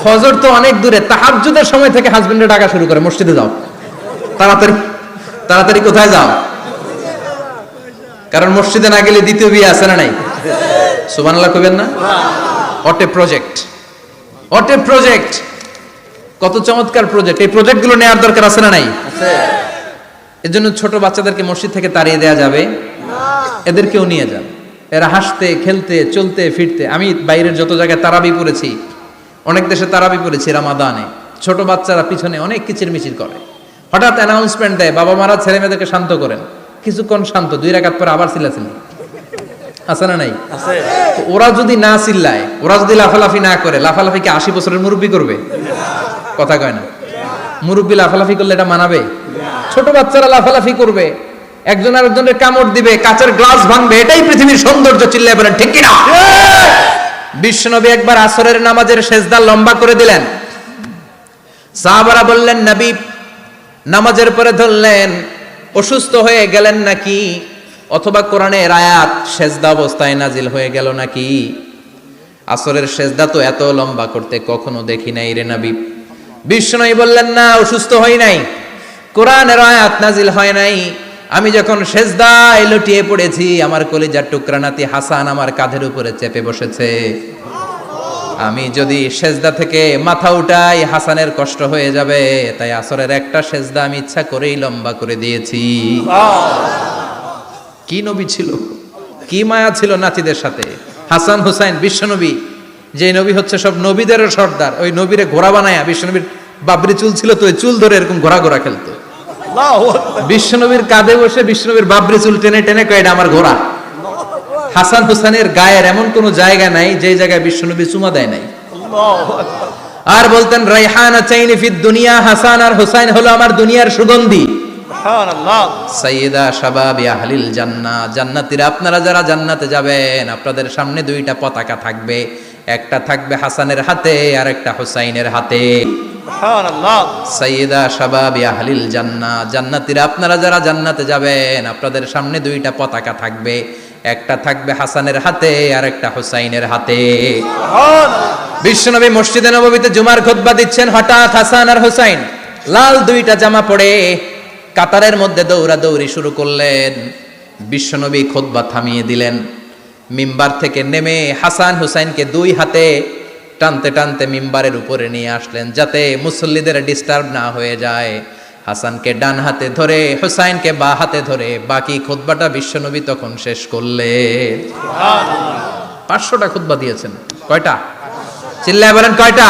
ফজর তো অনেক দূরে, তাহাজ্জুদের সময় থেকে হাজবেন্ডে ডাকা শুরু করে মসজিদে যাও, তাড়াতাড়ি তাড়াতাড়ি কোথায় যাও, কারণ মসজিদে না গেলে দ্বিতীয় বিয়ে আছে না নাই? সুবহানাল্লাহ কইবেন না? অটে প্রজেক্ট, অটে প্রজেক্ট, কত চমৎকার প্রজেক্ট। এই প্রজেক্টগুলো নেওয়ার দরকার আছে না নাই? এর জন্য ছোট বাচ্চাদেরকে মসজিদ থেকে তাড়িয়ে দেওয়া যাবে না, এদেরকেও নিয়ে যান। এরা হাসতে খেলতে চলতে ফিরতে, আমি বাইরের যত জায়গায় তারাবি পড়েছি, অনেক দেশে তারাবি পড়েছি রামাদানে, ছোট বাচ্চারা পিছনে অনেক কিচিরমিচির করে, হঠাৎ অ্যানাউন্সমেন্ট দেয় বাবা মারা ছেলে মেয়েদেরকে শান্ত করেন, কিছুক্ষণ শান্ত, 2 রাকাত পরে আবার চিল্লাচিল্লি, আছে না নাই? তো ওরা যদি না চিল্লায়, ওরা যদি লাফালাফি না করে, লাফালাফি কি 80 বছরের মুরব্বী করবে? কথা কয় না। মুরব্বী লাফালাফি করলে এটা মানাবে? ছোট বাচ্চারা লাফালাফি করবে, একজন আরেকজনের কামড় দিবে, কাঁচের গ্লাস ভাঙবে, এটাই পৃথিবীর সৌন্দর্য। চিল্লায় বলেন ঠিক কিনা? বিশ্বনবী একবার আসরের নামাজের সেজদা লম্বা করে দিলেন। সাহাবারা বললেন, নবী নামাজের পরে ধরলেন, অসুস্থ হয়ে গেলেন নাকি, অথবা কোরআনের আয়াত সেজদা অবস্থায় নাজিল হয়ে গেল নাকি? আসরের সেজদা তো এত লম্বা করতে কখনো দেখি নাই রে নবী। বিশ্বনবী বললেন, না, অসুস্থ হই নাই, কোরআনের আয়াত নাজিল হয় নাই। আমি যখন সেজদায় লুটিয়ে পড়েছি, আমার কলিজার টুকরা নাতি হাসান আমার কাঁধের উপরে চেপে বসেছে। আমি যদি সেজদা থেকে মাথা উঠাই, হাসানের কষ্ট হয়ে যাবে, তাই আসরের একটা সেজদা আমি ইচ্ছা করেই লম্বা করে দিয়েছি। কি নবী ছিল, কি মায়া ছিল নাতিদের সাথে। হাসান হুসাইন বিশ্বনবী, যে নবী হচ্ছে সব নবীদেরও সর্দার, ওই নবীরে ঘোড়া বানায়া, বিশ্বনবীর বাবরি চুল ছিল তো, ওই চুল ধরে এরকম ঘোড়া ঘোড়া খেলতো। বিশ্বনবীর কাঁধে বসে বিশ্বনবীর বাবরি চুল টেনে টেনে কয়, এটা আমার ঘোড়া। হাসান হুসাইনের গায়ের এমন কোন জায়গা নাই যে জায়গায় বিশ্বনবী চুমা দেয় নাই। আর বলতেন, রাইহানা চাইনি ফিদ দুনিয়া, হাসান আর হুসাইন হলো আমার দুনিয়ার সুগন্ধি। সাইয়্যিদা শাবাবি আহলিল জান্নাহ, জান্নাতীরা আপনারা যারা জান্নাতে যাবেন, আপনাদের সামনে দুইটা পতাকা থাকবে, একটা থাকবে হাসানের হাতে আর একটা হুসাইনের হাতে। সুবহানাল্লাহ। সাইয়্যিদা শাবাবি আহলিল জান্নাহ, জান্নাতীরা আপনারা যারা জান্নাতে যাবেন, আপনাদের সামনে দুইটা পতাকা থাকবে, একটা থাকবে হাসানের হাতে আর একটা হুসাইনের হাতে। সুবহানাল্লাহ। বিশ্বনবী মসজিদে নববীতে জুমার খুতবা দিচ্ছেন, হঠাৎ হাসান আর হুসাইন লাল দুইটা জামা পরে কাতারের মধ্যে দৌড়াদৌড়ি শুরু করলেন। বিশ্বনবী খুতবা থামিয়ে দিলেন, মিম্বার থেকে নেমে হাসান হুসাইনকে দুই হাতে টানতে টানতে মিম্বারের উপরে নিয়ে আসলেন, যাতে মুসল্লিদের ডিস্টার্ব না হয়ে যায়। হাসানকে ডান হাতে ধরে, হুসাইনকে বা হাতে ধরে বাকি খুতবাটা বিশ্বনবী তখন শেষ করলেন। 500টা খুতবা দিয়েছেন। কয়টা? চিল্লায় বলেন কয়টা?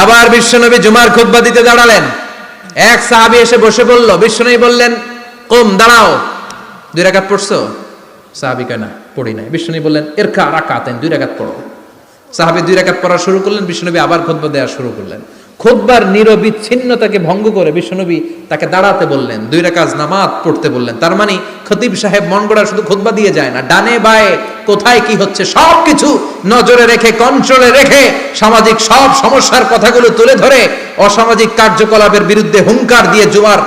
আবার বিশ্বনবী জুমার খুতবা দিতে দাঁড়ালেন। এক সাহাবী এসে বসে বলল, বিশ্বনবী বললেন, কুম, দাঁড়াও, 2 রাকাত পড়ছো? সাহাবী কয়, না, পড়ি নাই। বিশ্বনবী বললেন, ইরকা রাকাতাইন, 2 রাকাত পড়ো। সাহাবী 2 রাকাত পড়া শুরু করলেন। বিশ্বনবী আবার খুতবা দেওয়া শুরু করলেন। খুতবার নিরবিচ্ছিন্নতাকে ভঙ্গ করে বিশ্বনবী তাকে দাঁড়াতে বললেন, 2 রাকাত নামাজ পড়তে বললেন। তার মানে খতিব সাহেব মন গড়া শুধু খুতবা দিয়ে যায় না, ডানে বায়ে কোথায় কি হচ্ছে সবকিছু নজরে রেখে, কন্ট্রোলে রেখে, সামাজিক সব সমস্যার কথাগুলো তুলে ধরে অসামাজিক কার্যকলাপের বিরুদ্ধে হুঙ্কার দিয়ে জুমার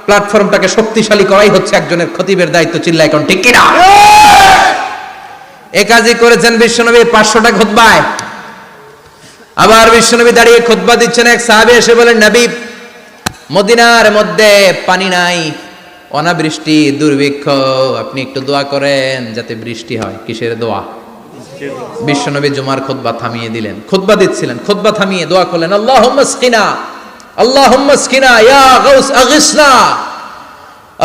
প্ল্যাটফর্মটাকে শক্তিশালী করাই হচ্ছে একজনের খতিবের দায়িত্ব। চিল্লায় এখন ঠিক কিনা? এ কাজই করেছেন বিশ্বনবী 500টা খুতবায়। আবার বিশ্বনবী দাঁড়িয়ে খুতবা দিচ্ছেন। এক সাহাবী এসে বলেন, নবী, মদিনার মধ্যে পানি নাই, অনাবৃষ্টি, দুর্ভিক্ষ, আপনি একটু দোয়া করেন যাতে বৃষ্টি হয়। কিসের দোয়া? বিশ্বনবী জুমার খুতবা থামিয়ে দিলেন। খুতবা দিচ্ছিলেন, খুতবা থামিয়ে দোয়া করলেন, আল্লাহুম্মা আসকিনা, আল্লাহুম্মা আসকিনা ইয়া গাউস আগিসনা,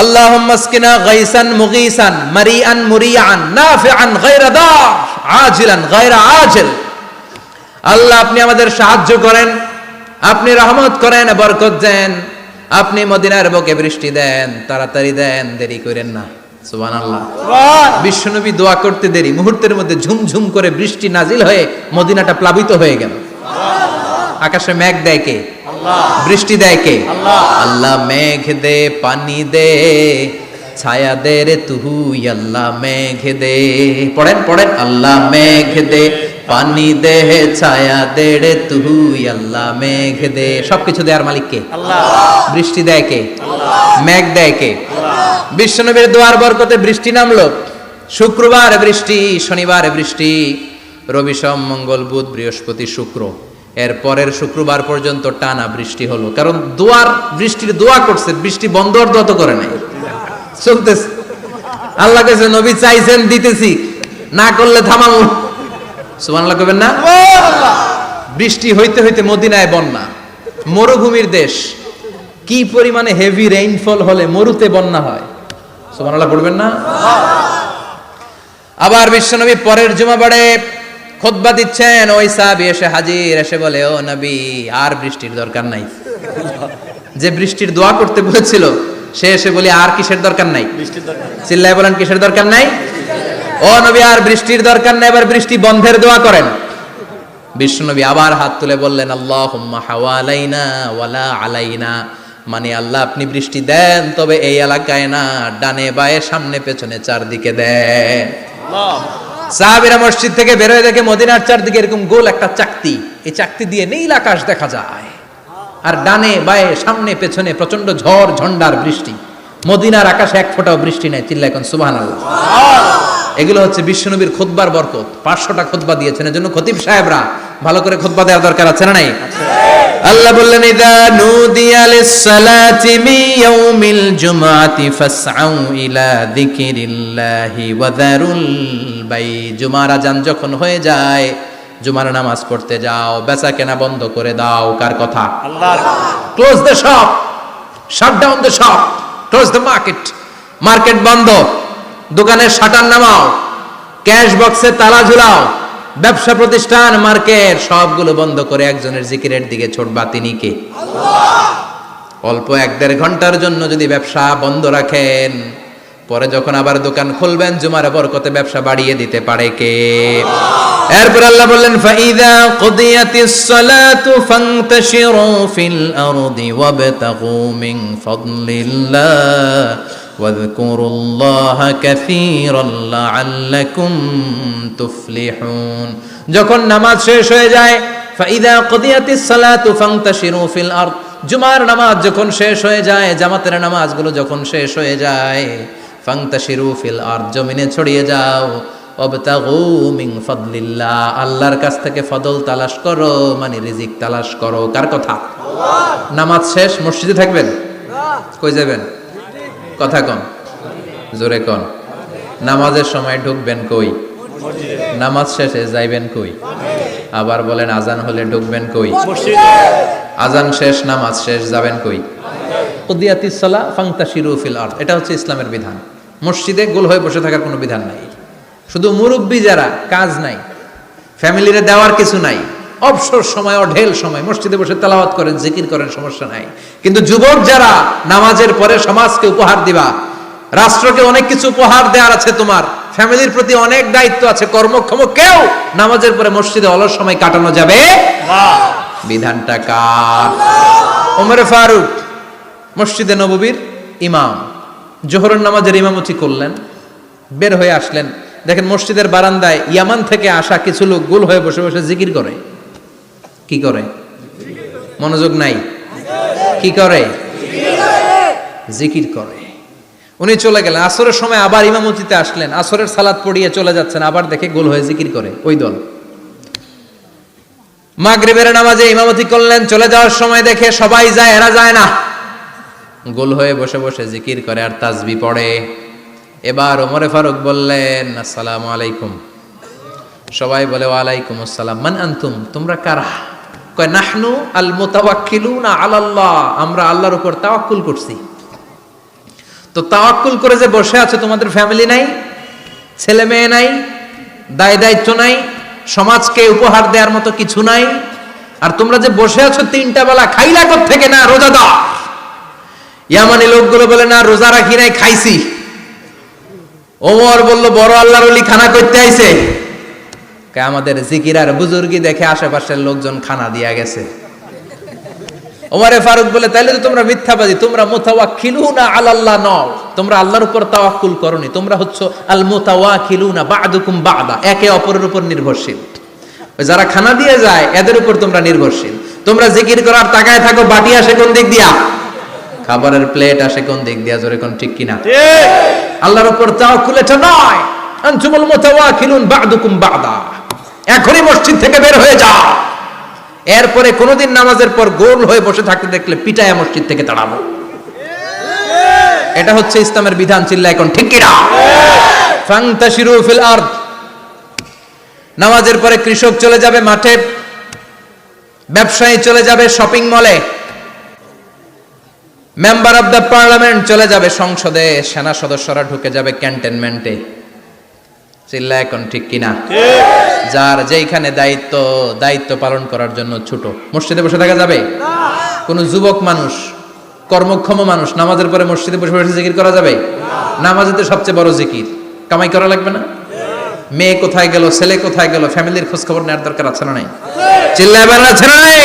আল্লাহুম্মা আসকিনা গাইসান মুগীসান মারিআন মুরিআন নাফিআন গায়রা দার আজিলান গায়রা আজিল। আল্লাহ, আপনি আমাদের সাহায্য করেন, আপনি রহমত করেন, বরকত দেন, আপনি মদিনার বুকে বৃষ্টি দেন, তাড়াতাড়ি দেন, দেরি করেন না। সুবহানাল্লাহ। বিশ্বনবী দোয়া করতে দেরি, মুহূর্তের মধ্যে ঝুমঝুম করে বৃষ্টি নাজিল হয়ে মদিনাটা প্লাবিত হয়ে গেল। আকাশে মেঘ দেয় কে? আল্লাহ। বৃষ্টি দেয় কে? আল্লাহ। আল্লাহ মেঘ দে, পানি দে, ছায়া দে রে তুই, আল্লাহ মেঘ দে। পড়েন পড়েন, আল্লাহ মেঘ দে, পানি দে, ছায়া দে রে তুই, আল্লাহ মেঘ দে। সবকিছু দেওয়ার মালিক কে? আল্লাহ। বৃষ্টি দেয় কে? আল্লাহ। মেঘ দেয় কে? আল্লাহ। বিশ্বনবীর দোয়ার বরকতে বৃষ্টি নামলো। শুক্রবার বৃষ্টি, শনিবার বৃষ্টি, রবি সোম মঙ্গল বুধ বৃহস্পতি শুক্র, এর পরের শুক্রবার পর্যন্ত টানা বৃষ্টি হলো। কারণ দোয়ার, বৃষ্টির দোয়া করছে, বৃষ্টি বন্ধ আর দোয়া তো করে নাই, চলতেছে। আল্লাহ কাছে নবী চাইছেন, দিতেছি, না করলে থামাল। সুবহানাল্লাহ কইবেন না? বৃষ্টি হইতে হইতে মদিনায় বন্যা, মরুভূমির দেশ, কি পরিমাণে হেভি রেইনফল হলে মরুতে বন্যা হয়। সুবহানাল্লাহ পড়বেন না? আবার বিশ্বনবী পরের জুমাবারে খুতবা দিচ্ছেন, ওই সাহাবী এসে হাজির, এসে বলে, ও নবী, আর বৃষ্টির দরকার নাই। যে বৃষ্টির দোয়া করতে বলেছিল সে এসে বলি, আর কিসের দরকার নাই? চিল্লায় বলেন, কিসের দরকার নাই? ও নবী, আর বৃষ্টির দরকার নাই, এবার বৃষ্টি বন্ধের দোয়া করেন। বিশ্বনবী আবার হাত তুলে বললেন, আল্লাহুম্মা হাওয়ালাইনা ওয়ালা আলাইনা, মানে আল্লাহ আপনি বৃষ্টি দেন, তবে এই এলাকায় না, ডানে বায়ে সামনে পেছনে চারদিকে দেন। সাহাবীরা মসজিদ থেকে বের হয়ে দেখে মদিনার চারদিকে এরকম গোল একটা চাকতি, এই চাকতি দিয়ে নীল আকাশ দেখা যায়, আর ডানে বায়ে সামনে পেছনে প্রচন্ড ঝড় ঝন্ডার বৃষ্টি। মদিনার আকাশে এক ফোঁটাও বৃষ্টি নাই। চিল্লা এখন সুবহানাল্লাহ। এগুলো হচ্ছে বিশ্বনবীর খুতবার বরকত। 500টা খুতবা দিয়েছেন, এজন্য খতিব সাহেবরা ভালো করে খুতবা দেওয়ার দরকার আছে না নাই? আল্লাহ বললেন ইযা নুদিয়া লিস-সালাতি মিন ইয়াউমিল জুমআতি ফাসআউ ইলা যিকিরিল্লাহি ওয়া যারুল বাই। জুমার আযান যখন হয়ে যায়, জুমার নামাজ পড়তে যাও, বেচা কেনা বন্ধ করে দাও। কার কথা? আল্লাহর। Close the shop, shut down the shop, close the market. Market বন্ধ, দোকানের শাটার নামাও, ক্যাশ বক্সে তালা ঝুলাও, ব্যবসা প্রতিষ্ঠান মার্কেট সবগুলো বন্ধ করে একজনের জিকিরের দিকে ছুটবা। তিনি কে? অল্প 1-1.5 ঘন্টার জন্য যদি ব্যবসা বন্ধ রাখেন, পরে যখন আবার দোকান খুলবেন জুমার বরকতে ব্যবসা বাড়িয়ে দিতে পারে কে? এরপর আল্লাহ বললেন ফাইদা কুদিয়াতিস সালাতু ফান্তাশিরু ফিল আরদি ওয়াবতাগু মিন ফাদলিল্লাহ ওয়াযকুরুল্লাহা কাসীরান লাআল্লাকুম তুফলিহুন। যখন নামাজ শেষ হয়ে যায়, ফাইদা কুদিয়াতিস সালাতু ফান্তাশিরু ফিল আরদ, জুমার নামাজ যখন শেষ হয়ে যায়, জামাতের নামাজগুলো যখন শেষ হয়ে যায়, ফান্তাশিরু ফিল আরদ, জমিনে ছড়িয়ে যাও, ওয়াবতাগু মিন ফাদলিল্লাহ, আল্লাহর কাছ থেকে ফদল তালাশ করো, মানে রিজিক তালাশ করো। কার কথা? আল্লাহ। নামাজ শেষ মসজিদে থাকবেন? কই যাবেন? কথা কন, জোরে কন। নামাজের সময় ঢুকবেন কই? নামাজ শেষে যাইবেন কই? আবার বলেন আজান হলে ঢুকবেন কই? আজান শেষ, নামাজ শেষ, যাবেন কই? কুদিয়াতিস সালাহ ফান্তাশিরু ফিল আরদ। এটা হচ্ছে ইসলামের বিধান। মসজিদে গোল হয়ে বসে থাকার কোনো বিধান নাই। শুধু মুরব্বী যারা, কাজ নাই, ফ্যামিলিরে দেওয়ার কিছু নাই, অবসর সময় অঢেল সময় মসজিদে বসে তেলাওয়াত করেন, জিকির করেন, সমস্যা নাই। কিন্তু যুবক যারা, নামাজের পরে সমাজকে উপহার দিবা, রাষ্ট্রকে অনেক কিছু উপহার দেওয়ার আছে, তোমার ফ্যামিলির প্রতি অনেক দায়িত্ব আছে, কর্মক্ষম কেউ নামাজের পরে মসজিদে অলস সময় কাটানো যাবে না। বিধানটা কার? ওমরে ফারুক মসজিদে নববীর ইমাম, জোহরের নামাজের ইমামতি করলেন, বের হয়ে আসলেন, দেখেন মসজিদের বারান্দায় ইয়ামান থেকে আসা কিছু লোক গোল হয়ে বসে বসে জিকির করে। কি করে? মনোযোগ নাই। কি করে? জিকির করে। উনি চলে গেলেন, আসরের সময় আবার ইমামতিতে আসলেন, আসরের সালাত পড়িয়ে চলে যাচ্ছেন, আবার দেখে গোল হয়ে জিকির করে ওই দল। মাগরিবের নামাজে ইমামতি করলেন, চলে যাওয়ার সময় দেখে সবাই যায়, এরা যায় না, গোল হয়ে বসে বসে জিকির করে আর তাসবিহ পড়ে। এবার ওমরে ফারুক বললেন আসসালামু আলাইকুম। সবাই বলে ওয়ালাইকুম আসসালাম। মান আনতুম, তোমরা কারা? কয় নাহনু আল মুতাওয়াক্কিলুনা আলাল্লাহ, আমরা আল্লাহর উপর তাওয়াক্কুল করছি। তো তাওয়াক্কুল করে যে বসে আছো, তোমাদের ফ্যামিলি নাই, ছেলে মেয়ে নাই, দায় দায়িত্ব নাই, সমাজকে উপহার দেওয়ার মতো কিছু নাই, আর তোমরা যে বসে আছো 3টা বেলা খাইলা কোত্থেকে? না রোজাদার। ইয়ামানি লোকগুলো বলে না রোজা রাখি নাই, খাইছি। ওমর বলল বড় আল্লাহর ওলি খানা করতে আইছে। আমাদের জিকির আর বুজুর্গি দেখে আশেপাশের লোকজন খানা দিয়া গেছে। ওমরে ফারুক বলে তাইলে তো তোমরা মিথ্যাবাদী, তোমরা মুতাওয়াক্কিলুনা আলাল্লাহ নও, তোমরা আল্লাহর উপর তাওয়াক্কুল করনি, তোমরা হচ্ছে আল মুতাওয়াক্কিলুনা বা'দুকুম বা'দা, একে অপরের উপর নির্ভরশীল। যারা খানা দিয়ে যায় এদের উপর তোমরা নির্ভরশীল। তোমরা জিকির করার তাকায় থাকো, বাটি আসে কোন দিক দিয়া? খাবারের প্লেট আসে কোন দিক দিয়া? জোরে কোন, ঠিক কিনা? আল্লাহর উপর তাওয়াক্কুল এটা নয়। আনতুমুল মুতাওয়াক্কিলুন বা'দুকুম বা'দা। এখনই মসজিদ থেকে বের হয়ে যাও, এরপরে কোনোদিন নামাজের পর গোল হয়ে বসে থাকতে দেখলে পিটায়া মসজিদ থেকে তাড়াবো। এটা হচ্ছে ইসলামের বিধান। চিল্লা এখন, ঠিক কিনা? ফান্তাশিরু ফিল আরদ। নামাজের পরে কৃষক চলে যাবে মাঠে, ব্যবসায়ী চলে যাবে শপিং মলে, মেম্বার অফ দ্য পার্লামেন্ট চলে যাবে সংসদে, সেনা সদস্যরা ঢুকে যাবে ক্যান্টনমেন্টে। চিল্লা এখন, ঠিক কিনা? যার যেখানে দায়িত্ব পালন করার জন্য ছোট, মসজিদে বসে থাকা যাবে? কোন যুবক মানুষ, কর্মক্ষম মানুষ নামাজের পরে মসজিদে বসে বসে জিকির করা যাবে? নামাজে তো সবচেয়ে বড় জিকির, কামাই করা লাগবে না? মেয়ে কোথায় গেল, ছেলে কোথায় গেল, ফ্যামিলির খোঁজ খবর নেওয়ার দরকার আছে না নাই? চিল্লা এবার আছে না নাই?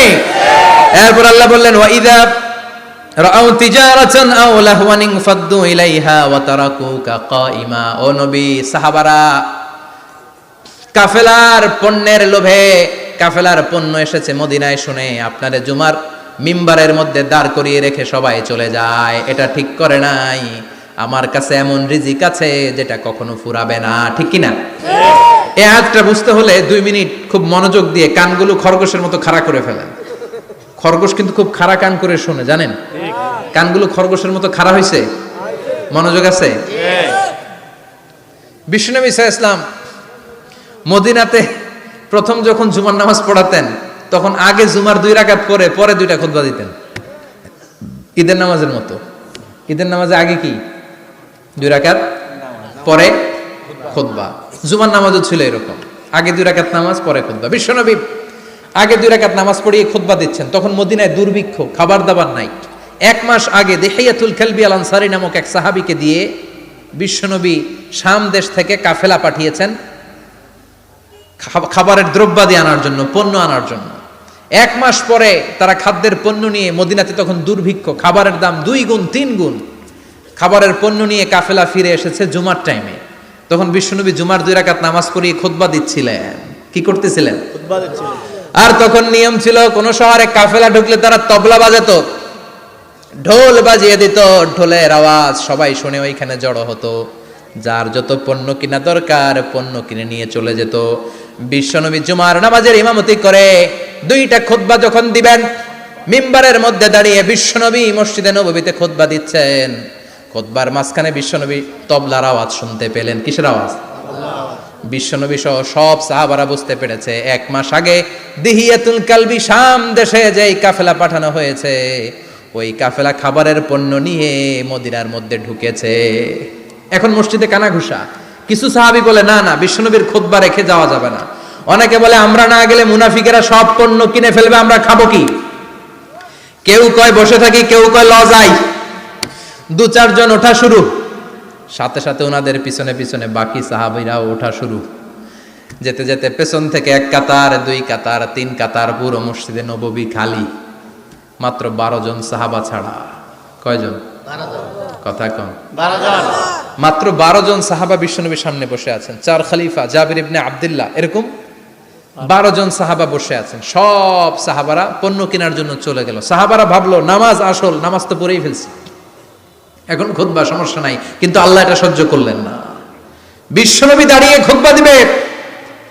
এরপর আল্লাহ বললেন ওয়াইদা রাআউ তিজারাতান আও লাহওয়ান ফাদ্দু ইলাইহা ওয়া তারাকুকা কাইমা। ও নবী, সাহাবারা কাফেলার পণ্যের লোভে, কাফেলার পণ্য এসেছে মদিনায় শুনে আপনারে জুমার মিম্বারের মধ্যে দাঁড় করিয়ে রেখে সবাই চলে যায়। এটা ঠিক করে নাই। আমার কাছে এমন রিজিক আছে যেটা কখনো ফুরাবে না, ঠিক কি না? এই আয়াতটা বুঝতে হলে 2 মিনিট খুব মনোযোগ দিয়ে কানগুলো খরগোশের মতো খাড়া করে ফেলেন। খরগোশ কিন্তু খুব খাড়া কান করে শুনে, জানেন? কানগুলো খরগোশের মতো খাড়া হয়েছে। মনোযোগ আছে? বিশ্বনবী সাল্লাল্লাহু আলাইহি ওয়াসাল্লাম মদিনাতে প্রথম যখন জুমার নামাজ পড়াতেন তখন আগে জুমার 2 রাকাত করে পরে 2টা খুতবা দিতেন, ঈদের নামাজের মতো। ঈদের নামাজে আগে কি 2 রাকাত, পরে খুতবা। জুমার নামাজও ছিল এরকম, আগে 2 রাকাত নামাজ পরে খুতবা। বিশ্বনবী আগে 2 রাকাত নামাজ পড়িয়ে খুতবা দিচ্ছেন, তখন মদিনায় দুর্ভিক্ষ, খাবার দাবার নাই। 1 মাস আগে দিহিয়াতুল কালবি আল আনসারী নামক এক সাহাবীকে দিয়ে বিশ্বনবী শাম দেশ থেকে কাফেলা পাঠিয়েছেন খাবারের দ্রব্যাদি আনার জন্য, পণ্য আনার জন্য। 1 মাস পরে তারা খাদ্যের পণ্য নিয়ে, মদিনাতে তখন দুর্ভিক্ষ, খাবারের দাম 2 গুণ 3 গুণ, খাবারের পণ্য নিয়ে কাফেলা ফিরে এসেছে জুমার টাইমে। তখন বিশ্বনবী জুমার 2 রাকাত নামাজ পড়িয়ে খুতবা দিচ্ছিলেন। কি করতেছিলেন? খুতবা দিচ্ছিলেন। আর তখন নিয়ম ছিল, কোন শহরে কাফেলা ঢুকলে তারা তবলা বাজাতো, ঢোল বাজিয়ে দিত, ঢোলের আওয়াজ সবাই শুনে ওইখানে জড়ো হতো। যার যত পণ্য কিনা দরকার পণ্য কিনে নিয়ে চলে যেত। বিশ্বনবী জুমার নামাজের ইমামতি করে 2টা খুতবা যখন দিবেন, মিম্বারের মধ্যে দাঁড়িয়ে বিশ্বনবী মসজিদে নববীতে খুতবা দিচ্ছেন। খুতবার মাঝখানে বিশ্বনবী তবলার আওয়াজ শুনতে পেলেন। কিসের আওয়াজ? বিশ্বনবী সহ সব সাহাবারা বুঝতে পেরেছে 1 মাস আগে দিহিয়াতুল কালবি শাম দেশে যেই কাফেলা পাঠানো হয়েছে, ওই কাফেলা খাবারের পণ্য নিয়ে মদিনার মধ্যে ঢুকেছে। এখন মসজিদে কানাঘুষা। কিছু সাহাবী বলে না না, বিশ্বনবীর খুতবা রেখে যাওয়া যাবে না। অনেকে বলে আমরা না গেলে মুনাফিকেরা সব পণ্য কিনে ফেলবে, আমরা খাবো কি? কেউ কয় বসে থাকি, কেউ কয় লজাই। 2-4 জন ওঠা শুরু, সাথে সাথে ওনাদের পিছনে পিছনে বাকি সাহাবীরাও ওঠা শুরু। যেতে যেতে পেছন থেকে 1 কাতার, 2 কাতার, 3 কাতার, পুরো মসজিদে নববী খালি, মাত্র 12 জন সাহাবা ছাড়া। কয়জন? 12 জন। কথা কম। 12 জন। মাত্র 12 জন সাহাবা বিশ্বনবীর সামনে বসে আছেন। 4 খলিফা, জাবির ইবনে আব্দুল্লাহ, এরকম 12 জন সাহাবা বসে আছেন। সব সাহাবারা পণ্য কেনার জন্য চলে গেল। সাহাবারা ভাবলো নামাজ আসল, নামাজ তো পড়েই ফেলছি, এখন খুতবা সমস্যা নাই। কিন্তু আল্লাহ এটা সহ্য করলেন না। বিশ্বনবী দাঁড়িয়ে খুতবা দিবে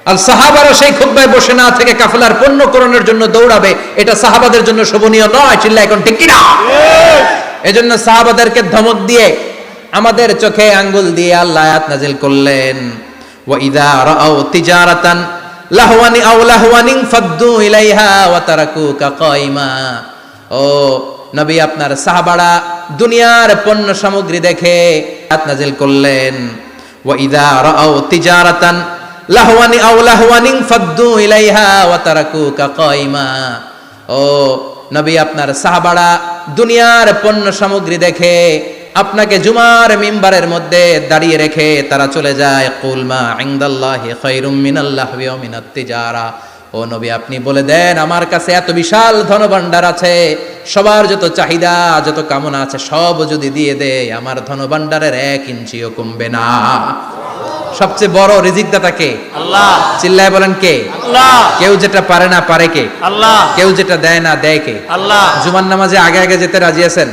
আর সাহাবারা সেই খুতবায় বসে না থেকে কাফেলার পণ্য করণের জন্য দৌড়াবে, এটা সাহাবাদের জন্য শোভনীয় নয়। চিল্লা এখন ঠিক কিনা? এজন্য সাহাবাদেরকে ধমক দিয়ে, আমাদের চোখে আঙ্গুল দিয়ে আল্লাহ আয়াত নাজিল করলেন, ওয়া ইযা রাআউ তিজারাতান লাহওয়ানি আও লাহওয়ানিন ফাদ্দু ইলাইহা ওয়া তারাকুকা কাইমা। ও নবী, আপনার সাহাবারা দুনিয়ার পণ্য সামগ্রী দেখে আয়াত নাজিল করলেন, ওয়া ইযা রাআউ তিজারাতান লাহওয়ানি আও লাহওয়ানিন ফাদ্দু ইলাইহা ওয়া তারাকুকা কাইমা। ও নবী, আপনার সাহাবারা দুনিয়ার পণ্য সামগ্রী দেখে আপনাকে জুমার মিম্বারের মধ্যে দাঁড়িয়ে রেখে তারা চলে যায়। কুল মা ইনদাল্লাহি খায়রুম মিনাল লাহবি ওয়া মিনাত তিজারা। ও নবী, আপনি বলে দেন আমার কাছে এত বিশাল ধনভাণ্ডার আছে, সবার যত চাহিদা যত কামনা আছে সব যদি দিয়ে দেয় আমার ধনভাণ্ডারের 1 ইঞ্চিও কমবে না। সবচেয়ে বড় রিজিকদাতা কে? আল্লাহ। চিল্লায় বলেন কে? আল্লাহ। কেউ যেটা পারে না পারে কে? আল্লাহ। কেউ যেটা দেয় না দেয় কে? আল্লাহ। জুমার নামাজে আগে আগে যেতে রাজি আছেন?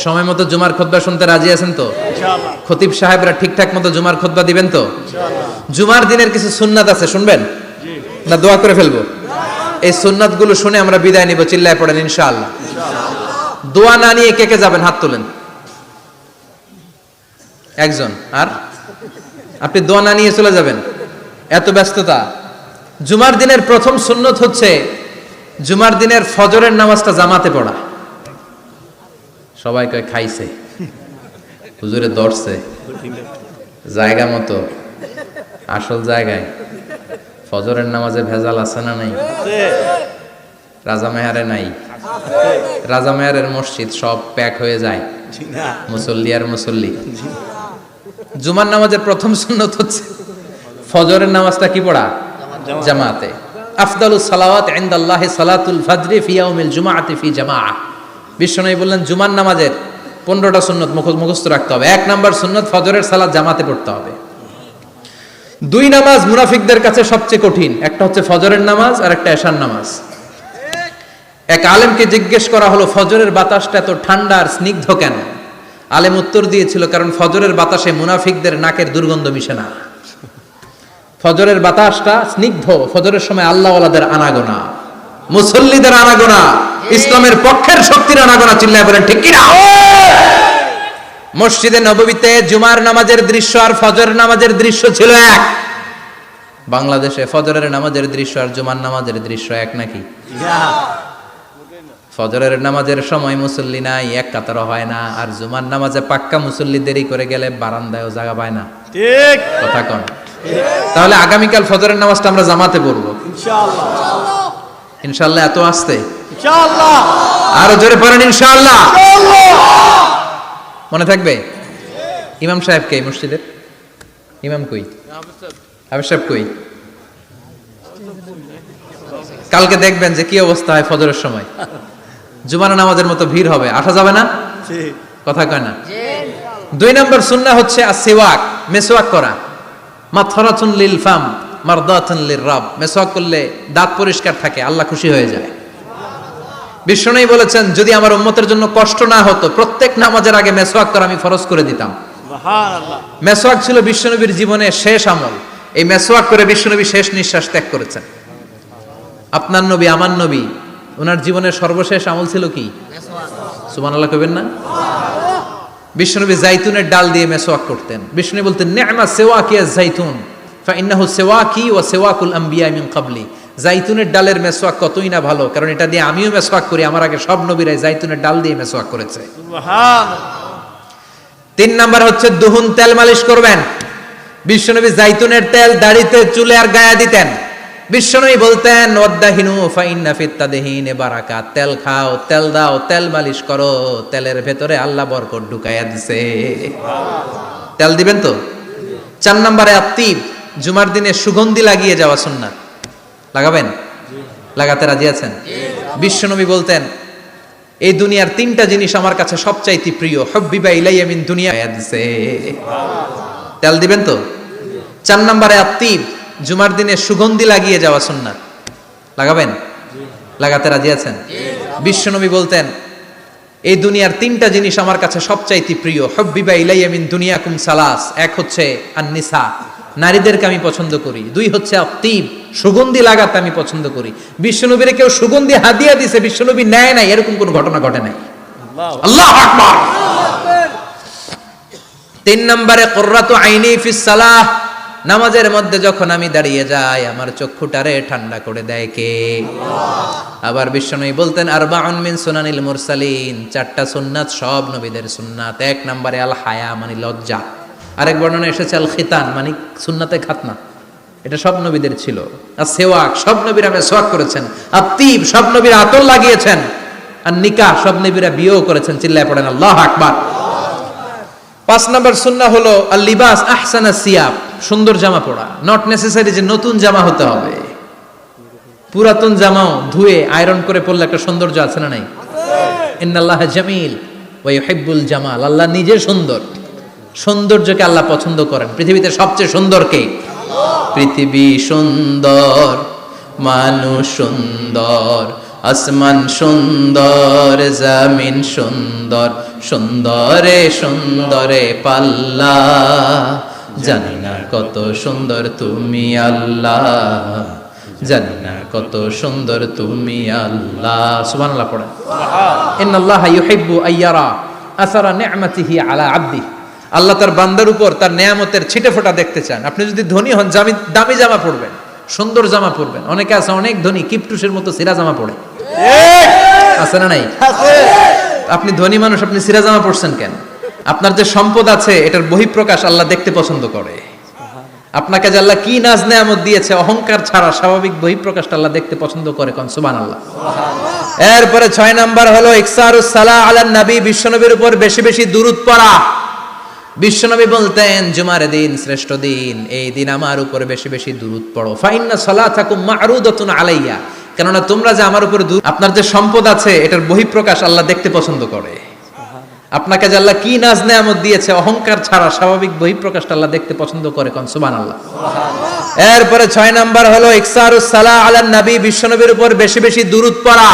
সময় মতো জুমার খুতবা শুনতে রাজি আছেন তো? ইনশাআল্লাহ। খতিব সাহেবরা ঠিকঠাক মতো জুমার খুতবা দিবেন তো? ইনশাআল্লাহ। জুমার দিনের কিছু সুন্নাত আছে, শুনবেন না দোয়া করে ফেলবো? এই সুন্নাতগুলো শুনে আমরা বিদায় নিব। চিল্লায় পড়েন ইনশাআল্লাহ। দোয়া না নিয়ে কে কে যাবেন? হাত তোলেন। একজন। আর আপনি দোয়া না নিয়ে চলে যাবেন? এত ব্যস্ততা। জুমার দিনের প্রথম সুন্নত হচ্ছে জুমার দিনের ফজরের নামাজটা জামাতে পড়া। সবাই কয় খাইছে, হুজুরে দর্শে জায়গা মতো, আসল জায়গায়। ফজরের নামাজে ভেজাল আছে না নাই? রাজা মেহারে নাই। রাজা মেহারের মসজিদ সব প্যাক হয়ে যায়, মুসল্লি আর মুসল্লি। জুমার নামাজের প্রথম সুন্নত হচ্ছে ফজরের নামাজটা কি পড়া? জামাতে। আফদালুস সালাওয়াত ইনদাল্লাহি সালাতুল ফজরি ফি ইয়াউমিল জুমআতি ফি জামাআহ। বিশ্বনবী বললেন জুমার নামাজের 15টা সুন্নত মুখস্থ রাখতে হবে। 1 নাম্বার সুন্নত ফজরের সালাত জামাতে পড়তে হবে। 2 নামাজ মুনাফিকদের কাছে সবচেয়ে কঠিন, একটা হচ্ছে ফজরের নামাজ আর একটা এশার নামাজ। এক আলেমকে জিজ্ঞেস করা হলো ফজরের বাতাসটা এত ঠান্ডা আর স্নিগ্ধ কেন? আলেম উত্তর দিয়েছিল কারণ ফজরের বাতাসে মুনাফিকদের নাকের দুর্গন্ধ মিশে না। ফজরের বাতাসটা স্নিগ্ধ, ফজরের সময় আল্লাহওয়ালাদের আনাগোনা, মুসল্লিদের আনাগোনা, ইসলামের পক্ষের শক্তির আনাগোনা। চিল্লায় বলেন ঠিক কিনা? মসজিদে নববীতে জুমার নামাজের দৃশ্য আর ফজরের নামাজের দৃশ্য ছিল এক। বাংলাদেশে ফজরের নামাজের দৃশ্য আর জুমার নামাজের দৃশ্য এক নাকি? ফজরের নামাজের সময় মুসল্লি নাই, এক কাতারও হয় না, আর জুমার নামাজে পাক্কা মুসল্লি দেরি করে গেলে বারান্দায়ও জায়গা পায় না। ঠিক কথা কন। তাহলে আগামীকাল ফজরের নামাজটা আমরা জামাতে পড়বো ইনশাআল্লাহ। ইনশাআল্লাহ। এত আসতে ইনশাআল্লাহ। আরো জোরে পড়েন ইনশাআল্লাহ। মনে থাকবে? ইমাম সাহেব কে মসজিদের? ইমাম কই? হাফেজ সাহেব কই? কালকে দেখবেন যে কি অবস্থা হয় ফজরের সময়। জুমার নামাজের মতো ভিড় হবে, আসা যাবে না। ঠিক কথা কয় না। 2 নম্বর সুন্নাহ হচ্ছে আসওয়াক, মেসওয়াক করা। মাথরাতুন লিল ফাম মারদাতুন লির রাব। মেসওয়াক করলে দাঁত পরিষ্কার থাকে, আল্লাহ খুশি হয়ে যায়। বিশ্বনবী বলেছেন যদি আমার উম্মতের জন্য কষ্ট না হতো প্রত্যেক নামাজের আগে মেসওয়াক করা আমি ফরজ করে দিতাম। সুবহানাল্লাহ। মেসওয়াক ছিল বিশ্বনবীর জীবনের শেষ আমল। এই মেসওয়াক করে বিশ্বনবী শেষ নিঃশ্বাস ত্যাগ করেছেন। আপনার নবী আমার নবী ওনার জীবনের সর্বশেষ আমল ছিল কি? সুবহানাল্লাহ কইবেন না? বিশ্বনবী জাইতুনের ডাল দিয়ে মেসওয়াক করতেন। বিশ্বনবী বলতেন নি'মা সিওয়াকিয়া জাইতুন ফাইন্নাহু সিওয়াকি ওয়া সিওয়াকুল আমবিয়া মিন ক্বাবলি। জাইতুনের ডালের মেসওয়াক কতই না ভালো, কারণ এটা দিয়ে আমিও মেসওয়াক করি, আমার আগে সব নবীরাই জাইতুনের ডাল দিয়ে মেসওয়াক করেছে। সুবহানাল্লাহ। 3 নাম্বার হচ্ছে দুহুন, তেল মালিশ করবেন। বিশ্বনবী জাইতুনের তেল দাড়িতে চুলে আর গায়ে দিতেন। বিশ্বনবী বলতেন ওয়াদাহিনু ফাইন্না ফিত তাদহিনে বারাকাত। তেল খাও, তেল দাও, তেল মালিশ করো, তেলের ভেতরে আল্লাহ বরকত ঢুকাইয়া দিছে। তেল দিবেন তো? 4 নম্বরে আত্তিব, জুমার দিনে সুগন্ধি লাগিয়ে যাওয়া সুন্নাত। লাগাবেন? লাগাতে রাজি আছেন? বিশ্বনবী বলতেন এই দুনিয়ার 3টা জিনিস আমার কাছে সবচাইতে প্রিয়, হুব্বিবা ইলাইয়া মিন দুনিয়া দিছে। তেল দিবেন তো? 4 নম্বরে আত্তিব, জুমার দিনে সুগন্ধি লাগিয়ে যাওয়া সুন্নাত। লাগাবেন? লাগাতে রাজি আছেন? বিশ্বনবী বলতেন এই দুনিয়ার 3টা জিনিস আমার কাছে সবচাইতে প্রিয়, হুব্বিবা ইলাইয়া মিন দুনিয়াকুম সালাস। এক হচ্ছে আন-নিসা, নারীদেরকে আমি পছন্দ করি। 2 হচ্ছে আত্তিব, সুগন্ধি লাগাতে আমি পছন্দ করি। বিশ্বনবীরে কেউ সুগন্ধি হাদিয়া দিয়েছে, বিশ্বনবী নেয় নাই, এরকম কোনো ঘটনা ঘটে নাই। আল্লাহু আকবার। 3 নম্বরে কুররাতু আইনি ফিস সালাহ, নামাজের মধ্যে যখন আমি দাঁড়িয়ে যাই আমার চক্ষুটারে ঠান্ডা করে দেয় কে? আবার বিশ্বনবী বলতেন আরবাউন মিন সুনানিল মুরসালিন, 4টা সুন্নাত সব নবীদের সুন্নাত। 1 নম্বরে আল হায়া মানে লজ্জা। আরেক বর্ণনা এসেছে আল খিতান মানে সুন্নাতে খাতনা, এটা সব নবীদের ছিল। আর সেওয়াক, সব নবীরা মেসওয়াক করেছেন। আত্তিব, সব নবীরা আতর লাগিয়েছেন। আর নিকাহ, সব নবীরা বিয়েও করেছেন। চিল্লায় পড়েন আল্লাহু আকবার। 5 নম্বর সুন্নাহ হলো আল লিবাস আহসানা সিয়াব, সুন্দর জামা পরা। নট নেসেসারি যে নতুন জামা হতে হবে, পুরাতন জামাও ধুয়ে আয়রন করে পরলে একটা সৌন্দর্য আছে না নাই? ইন্নাল্লাহ জামিল ওয়া ইউহিব্বুল জামাল। আল্লাহ নিজে সুন্দর, সৌন্দর্যকে আল্লাহ পছন্দ করেন। পৃথিবীতে সবচেয়ে সুন্দর কে? পৃথিবী সুন্দর, মানুষ সুন্দর, আসমান সুন্দর, জমিন সুন্দর, সুন্দরে সুন্দরে পাল্লা, জানি না কত সুন্দর তুমি আল্লাহ, জানি না কত সুন্দর তুমি আল্লাহ। সুবহানাল্লাহ পড়েন। ইন্নাল্লাহা ইউহিব্বু আইয়ারা আসারা নি'মাতিহি আলা আবদিহি। আল্লাহ তার বান্দার উপর তার নেয়ামতের ছিটেফোঁটা দেখতে চান। আপনি যদি ধনী হন দামি জামা পরবেন, সুন্দর জামা পরবেন। অনেকে আছে অনেক ধনী কিপটুসের মতো সিরা জামা পরে, আছে না নাই? আপনি ধনী মানুষ, আপনি সিরা জামা পরছেন কেন? আপনার যে সম্পদ আছে এটার বহিঃপ্রকাশ আল্লাহ দেখতে পছন্দ করে। আপনাকে যে আল্লাহ কি নাজ নেয়ামত দিয়েছে, অহংকার ছাড়া স্বাভাবিক বহিঃপ্রকাশটা আল্লাহ দেখতে পছন্দ করে। কোন সুবহানাল্লাহ। এরপরে 6 নাম্বার হলো ইকসারুস সালাহ আলান নবী, বিশ্বনবীর উপর বেশি বেশি দুরূদ পড়া। বিশ্বনবী বলতেন জুমার দিন শ্রেষ্ঠ দিন, এই দিন আমার উপর বেশি বেশি দুরূদ পড়ো। ফাইন্না সালাতাকুম মা'রুদাতুন আলাইয়া, কেননা তোমরা যে আমার উপর আপনার যে সম্পদ আছে এটার বহিঃপ্রকাশ আল্লাহ দেখতে পছন্দ করে। আপনাকে যে আল্লাহ কি নাজ নেয়ামত দিয়েছে, অহংকার ছাড়া স্বাভাবিক বহিঃপ্রকাশটা আল্লাহ দেখতে পছন্দ করে। কোন সুবহানাল্লাহ। এরপরে 6 নাম্বার হলো ইকসারুস সালাহ আলান নবী, বিশ্বনবীর উপর বেশি বেশি দুরূদ পড়া।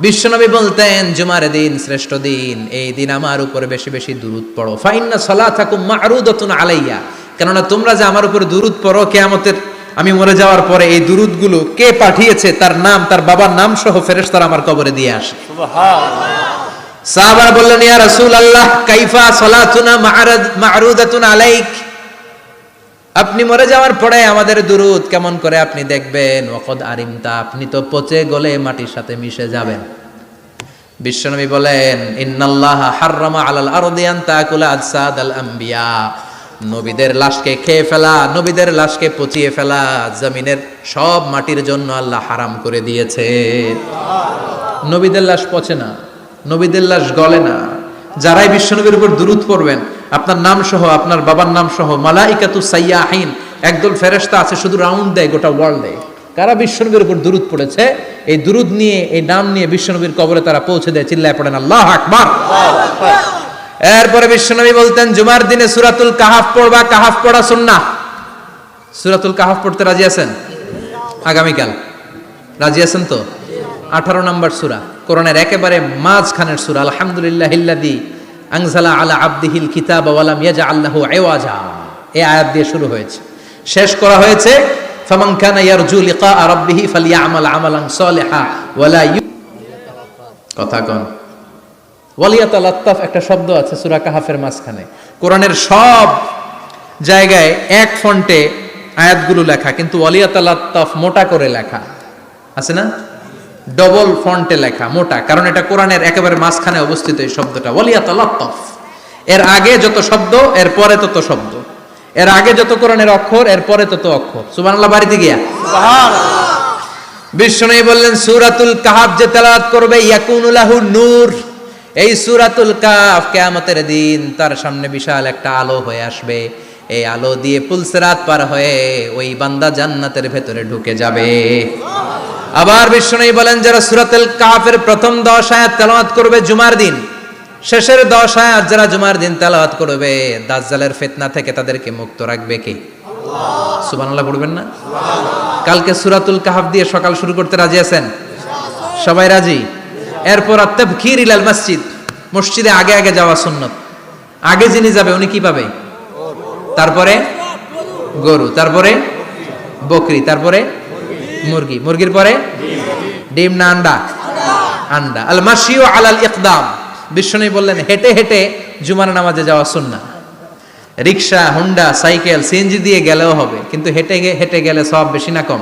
বিশ্বনবী বলতেন জুমার দিন শ্রেষ্ঠ দিন, এই দিন আমার উপর বেশি বেশি দুরূদ পড়ো। ফাইন্না সালাতাকুম মা'রুদাতুন আলাইয়া, কেননা তোমরা যে আমার উপর দুরূদ পড়ো, কিয়ামতের আমি মরে যাওয়ার পরে এই দুরূদগুলো কে পাঠিয়েছে তার নাম, তার বাবার নাম সহ ফেরেশতারা আমার কবরে দিয়ে আসে। সুবহানাল্লাহ। সাহাবারা বললেন ইয়া রাসূলুল্লাহ কাইফা সালাতুনা মা'রুদাতুন আলাইক, আপনি মরে যাওয়ার পরে আমাদের দুরূদ কেমন করে আপনি দেখবেন? ওয়াকাদ আরিমতা, আপনি তো পচে গলে মাটির সাথে মিশে যাবেন। বিশ্বনবী বলেন ইন্নাল্লাহা হাররামা আলাল আরদি আন তাকুলা আজসাদাল আম্বিয়া, নবীদের লাশকে খেয়ে ফেলা, নবীদের লাশকে পচিয়ে ফেলা জমিনের সব মাটির জন্য আল্লাহ হারাম করে দিয়েছে। নবীদের লাশ পচে না, নবীদের লাশ গলে না। যারাই বিশ্বনবীর উপর দুরূদ পড়বেন, আপনার নাম সহ আপনার বাবার নাম সহ মালাইকাতু সাইয়াহিন, একদল ফেরেশতা আছে শুধু রাউন্ড দেয় গোটা ওয়ার্ল্ডে। কারা বিশ্বনবীর উপর দুরূদ পড়েছে, এই দুরূদ নিয়ে, এই নাম নিয়ে বিশ্বনবীর কবরে তারা পৌঁছে দেয়। চিল্লায় পড়েন আল্লাহু আকবার। এরপরে বিশ্বনবী বলতেন জুমার দিনে সূরাতুল কাহাফ পড়বা, কাহাফ পড়া সুন্নাহ। সূরাতুল কাহাফ পড়তে রাজি আছেন? আগামীকাল রাজি আছেন তো? 18 নম্বর সূরা, কোরআনের একেবারে মাঝখানের সূরা। আলহামদুলিল্লাহিল্লাযী আনজালা আলা আবদিহিল কিতাবা ওয়া লাম ইয়াজআল লাহু ইওয়াজা, এই আয়াত দিয়ে শুরু হয়েছে, শেষ করা হয়েছে ফামান কানা ইয়ারজু লিকা রাব্বিহি ফালইআমাল আমালান সালিহা ওয়ালা কথা কোন ওয়ালিয়াতালাত্তাফ, একটা শব্দ আছে সূরা কাহাফের মাঝখানে। কোরআনের সব জায়গায় এক ফন্টে আয়াতগুলো লেখা, কিন্তু ওয়ালিয়াতালাত্তাফ মোটা করে লেখা আছে না, ডবল ফন্টে লেখা মোটা, কারণ এটা কোরআনের একেবারে মাঝখানে অবস্থিত এই শব্দটা ওয়ালিয়াতালাত্তাফ। এর আগে যত শব্দ এর পরে তত শব্দ, এর আগে যত কোরআনের অক্ষর এর পরে তত অক্ষর। সুবহানাল্লাহ বাড়িতে গিয়া সুবহানাল্লাহ। বিশ্বনবী বললেন সূরাতুল কাহাফ যে তেলাওয়াত করবে ইয়াকুনু লাহু নূর, এই সূরাতুল কাহাফ কিয়ামতের দিন তার সামনে বিশাল একটা আলো হয়ে আসবে। এই আলো দিয়ে পুলসিরাত পার হয়ে ওই বান্দা জান্নাতের ভেতরে ঢুকে যাবে। আবার বিশ্বনবী বলেন যারা সূরাতুল কাহাফের প্রথম 10 আয়াত তেলাওয়াত করবে জুমার দিন, শেষের 10 আয়াত যারা জুমার দিন তেলাওয়াত করবে, দাজ্জালের ফিতনা থেকে তাদেরকে মুক্ত রাখবে কে? আল্লাহ। সুবহানাল্লাহ পড়বেন না? সুবহানাল্লাহ। কালকে সূরাতুল কাহাফ দিয়ে সকাল শুরু করতে রাজি আছেন? সবাই রাজি? এরপর আত-তাবকির ইলাল মসজিদ, মসজিদে আগে আগে যাওয়া সুন্নাত। আগে যিনি যাবে উনি কি পাবে? তারপরে গরু, তারপরে বকরি, তারপরে মুরগি, মুরগির পরে ডিম না আন্ডা? আন্ডা। আল মাশিউ আলাল ইকদাম, বিশ্বনবী বললেন হেঁটে হেঁটে জুমার নামাজে যাওয়া সুন্নাহ। রিকশা, হুন্ডা, সাইকেল, সিএনজি দিয়ে গেলেও হবে, কিন্তু হেঁটে হেঁটে গেলে সওয়াব বেশি না কম?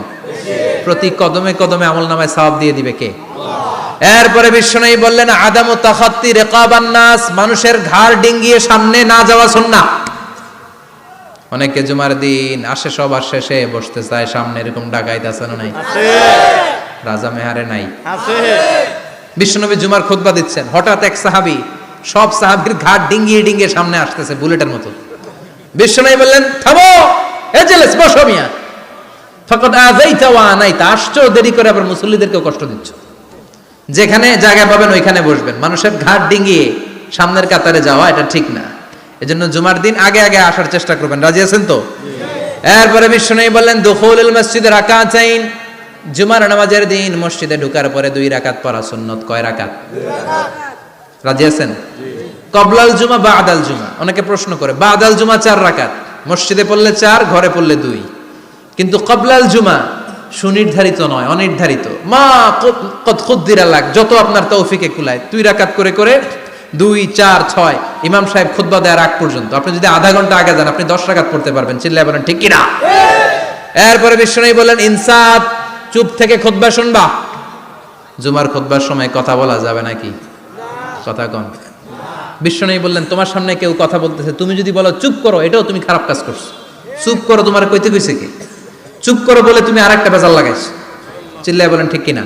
প্রতি কদমে কদমে আমলনামায় সওয়াব দিয়ে দিবে কে? এরপরে বিশ্বনবী বললেন আদামু তাখাত্তি রিকাবান নাস, মানুষের ঘাড় ডিঙ্গিয়ে সামনে না যাওয়া সুন্নাহ। অনেকে জুমার দিন আসে সবার শেষে বসতে চায় সামনে, এরকম ডাকাইত আছে না নাই? আছে। রাজা মেহারে নাই? আছে। বিশ্বনবী জুমার খুতবা দিচ্ছেন, হঠাৎ এক সাহাবী সব সাহাবীর ঘাড় ডিঙ্গিয়ে ডিঙ্গিয়ে সামনে আসতেছে বুলেটের মতো। বিশ্বনবী বললেন থামো, এজেলেস বসো মিয়া, ফাকাদ আযাইতা ওয়া আনাইতা, আসছো দেরি করে আবার মুসল্লিদেরকেও কষ্ট দিচ্ছ। যেখানে জায়গা পাবেন ওইখানে বসবেন, মানুষের ঘাড় ডিঙ্গিয়ে সামনের কাতারে যাওয়া এটা ঠিক না। এজন্য জুমার দিন আগে আগে আসার চেষ্টা করবেন। রাজি আছেন তো? এরপরে বিশ্বনবী বললেন দুখুলুল মসজিদে রাকাতাইন, জুমার নামাজের দিন মসজিদে ঢোকার পরে 2 রাকাত পড়া সুন্নাত। কয় রাকাত? 2 রাকাত। রাজি আছেন? কবলাল জুমা বাদাল জুমা, অনেকে প্রশ্ন করে বাদাল জুমা 4 রাকাত, মসজিদে পড়লে 4, ঘরে পড়লে 2, কিন্তু কবলাল জুমা সুনির্ধারিত নয়, অনির্ধারিত। মা কদ খুদ্দিরা লাক, যত আপনার তৌফিকে কুলায় 2 রাকাত করে করে 2, 4, 6 ইমাম সাহেব খুতবা দেওয়ার আগ পর্যন্ত আপনি যদি আধা ঘন্টা আগে যান আপনি 10 রাকাত পড়তে পারবেন। চিল্লায় বলেন ঠিক কিনা? এরপরে বিশ্বনবী বলেন ইনসাত, চুপ থেকে খুতবা শুনবা। জুমার খুতবার সময় কথা বলা যাবে নাকি? কথা কন। বিশ্বনবী বললেন তোমার সামনে কেউ কথা বলতেছে, তুমি যদি বলো চুপ করো, এটাও তুমি খারাপ কাজ করছো। চুপ করো তোমার কইতে কইছে কি? চুপ করো বলে তুমি আরেকটা বেজাল লাগাইছো। চিল্লায় বলেন ঠিক কিনা?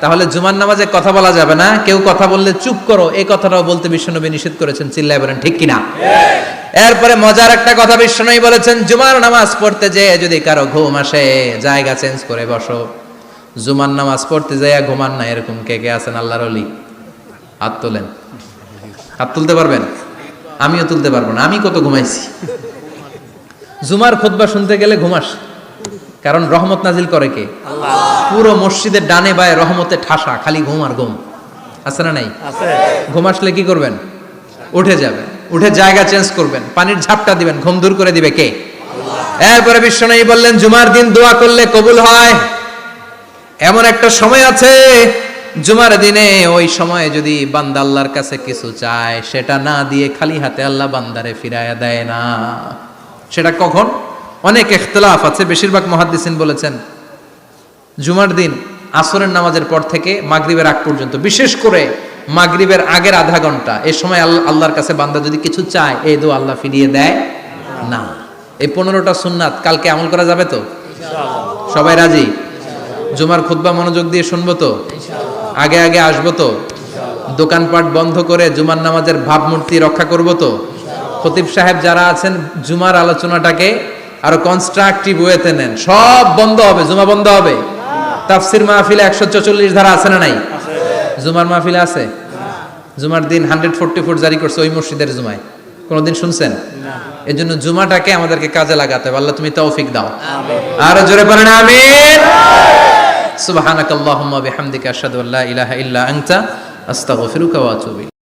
তাহলে জুমার নামাজে কথা বলা যাবে না, কেউ কথা বললে চুপ করো এই কথাটাও বলতে বিশ্বনবী নিষেধ করেছেন। চিল্লায় বলেন ঠিক কিনা? এরপরে মজার একটা কথা বিশ্বনবী বলেছেন, জুমার নামাজ পড়তে যে যদি কারো ঘুম আসে জায়গা চেঞ্জ করে বসো। জুমার নামাজ পড়তে যাইয়া ঘুমান না, এরকম কে কে আছেন আল্লাহর ওলি? হাত তোলেন। হাত তুলতে পারবেন? আমিও তুলতে পারবো না, আমি কত ঘুমাইছি। জুমার খুতবা শুনতে গেলে ঘুমাস, কারণ রহমত নাজিল করে কে? পুরো মসজিদের ডানে বায়ে রহমতে ঠাসা, খালি ঘুম আর ঘুম। আছে না নাই? ঘুম আসলে কি করবেন? উঠে যাবেন, উঠে জায়গা চেঞ্জ করবেন, পানির ঝাপটা দিবেন, ঘুম দূর করে দিবে কে? এরপরে বিশ্বনবী বললেন জুমার দিন দোয়া করলে কবুল হয়। এমন একটা সময় আছে জুমার দিনে, ওই সময়ে যদি বান্দা আল্লাহর কাছে কিছু চায়, সেটা না দিয়ে খালি হাতে আল্লাহ বান্দারে ফিরায়া দেয় না। সেটা কখন? অনেক ইখতিলাফ আছে, বেশিরভাগ মুহাদ্দিসিন বলেছেন জুমার দিন আসরের নামাজের পর থেকে মাগরিবের আগ পর্যন্ত, বিশেষ করে মাগরিবের আগের আধা ঘন্টা, এই সময় আল্লাহর কাছে বান্দা যদি কিছু চায়, এই দোয়া আল্লাহ ফিরিয়ে দেয় না। এই 15টা সুন্নাত কালকে আমল করা যাবে তো? সবাই রাজি? জুমার খুতবা মনোযোগ দিয়ে শুনবো তো? আগে আগে আসবো তো? দোকানপাট বন্ধ করে জুমার নামাজের ভাবমূর্তি রক্ষা করবো তো? খতিব সাহেব যারা আছেন, জুমার আলোচনাটাকে আরো কনস্ট্রাকটিভ ওয়েতে নেন। সব বন্ধ হবে, জুমা বন্ধ হবে। তাফসির মাহফিলে 144 ধারা আছে না নাই? জুমার মাহফিলে আছে? জুমার দিন 144 জারি করছে ওই মসজিদের জুমায়, কোনদিন শুনছেন? এই জন্য জুমাটাকে আমাদেরকে কাজে লাগাতে হবে। আল্লাহ তুমি তৌফিক দাও। আরো জোরে বলেন আমিন। সুবহানাকাল্লাহুম্মা বিহামদিকা আশহাদু আল্লা ইলাহা ইল্লা আনতা আস্তাগফিরুকা ওয়া আতুবু ইলাইক।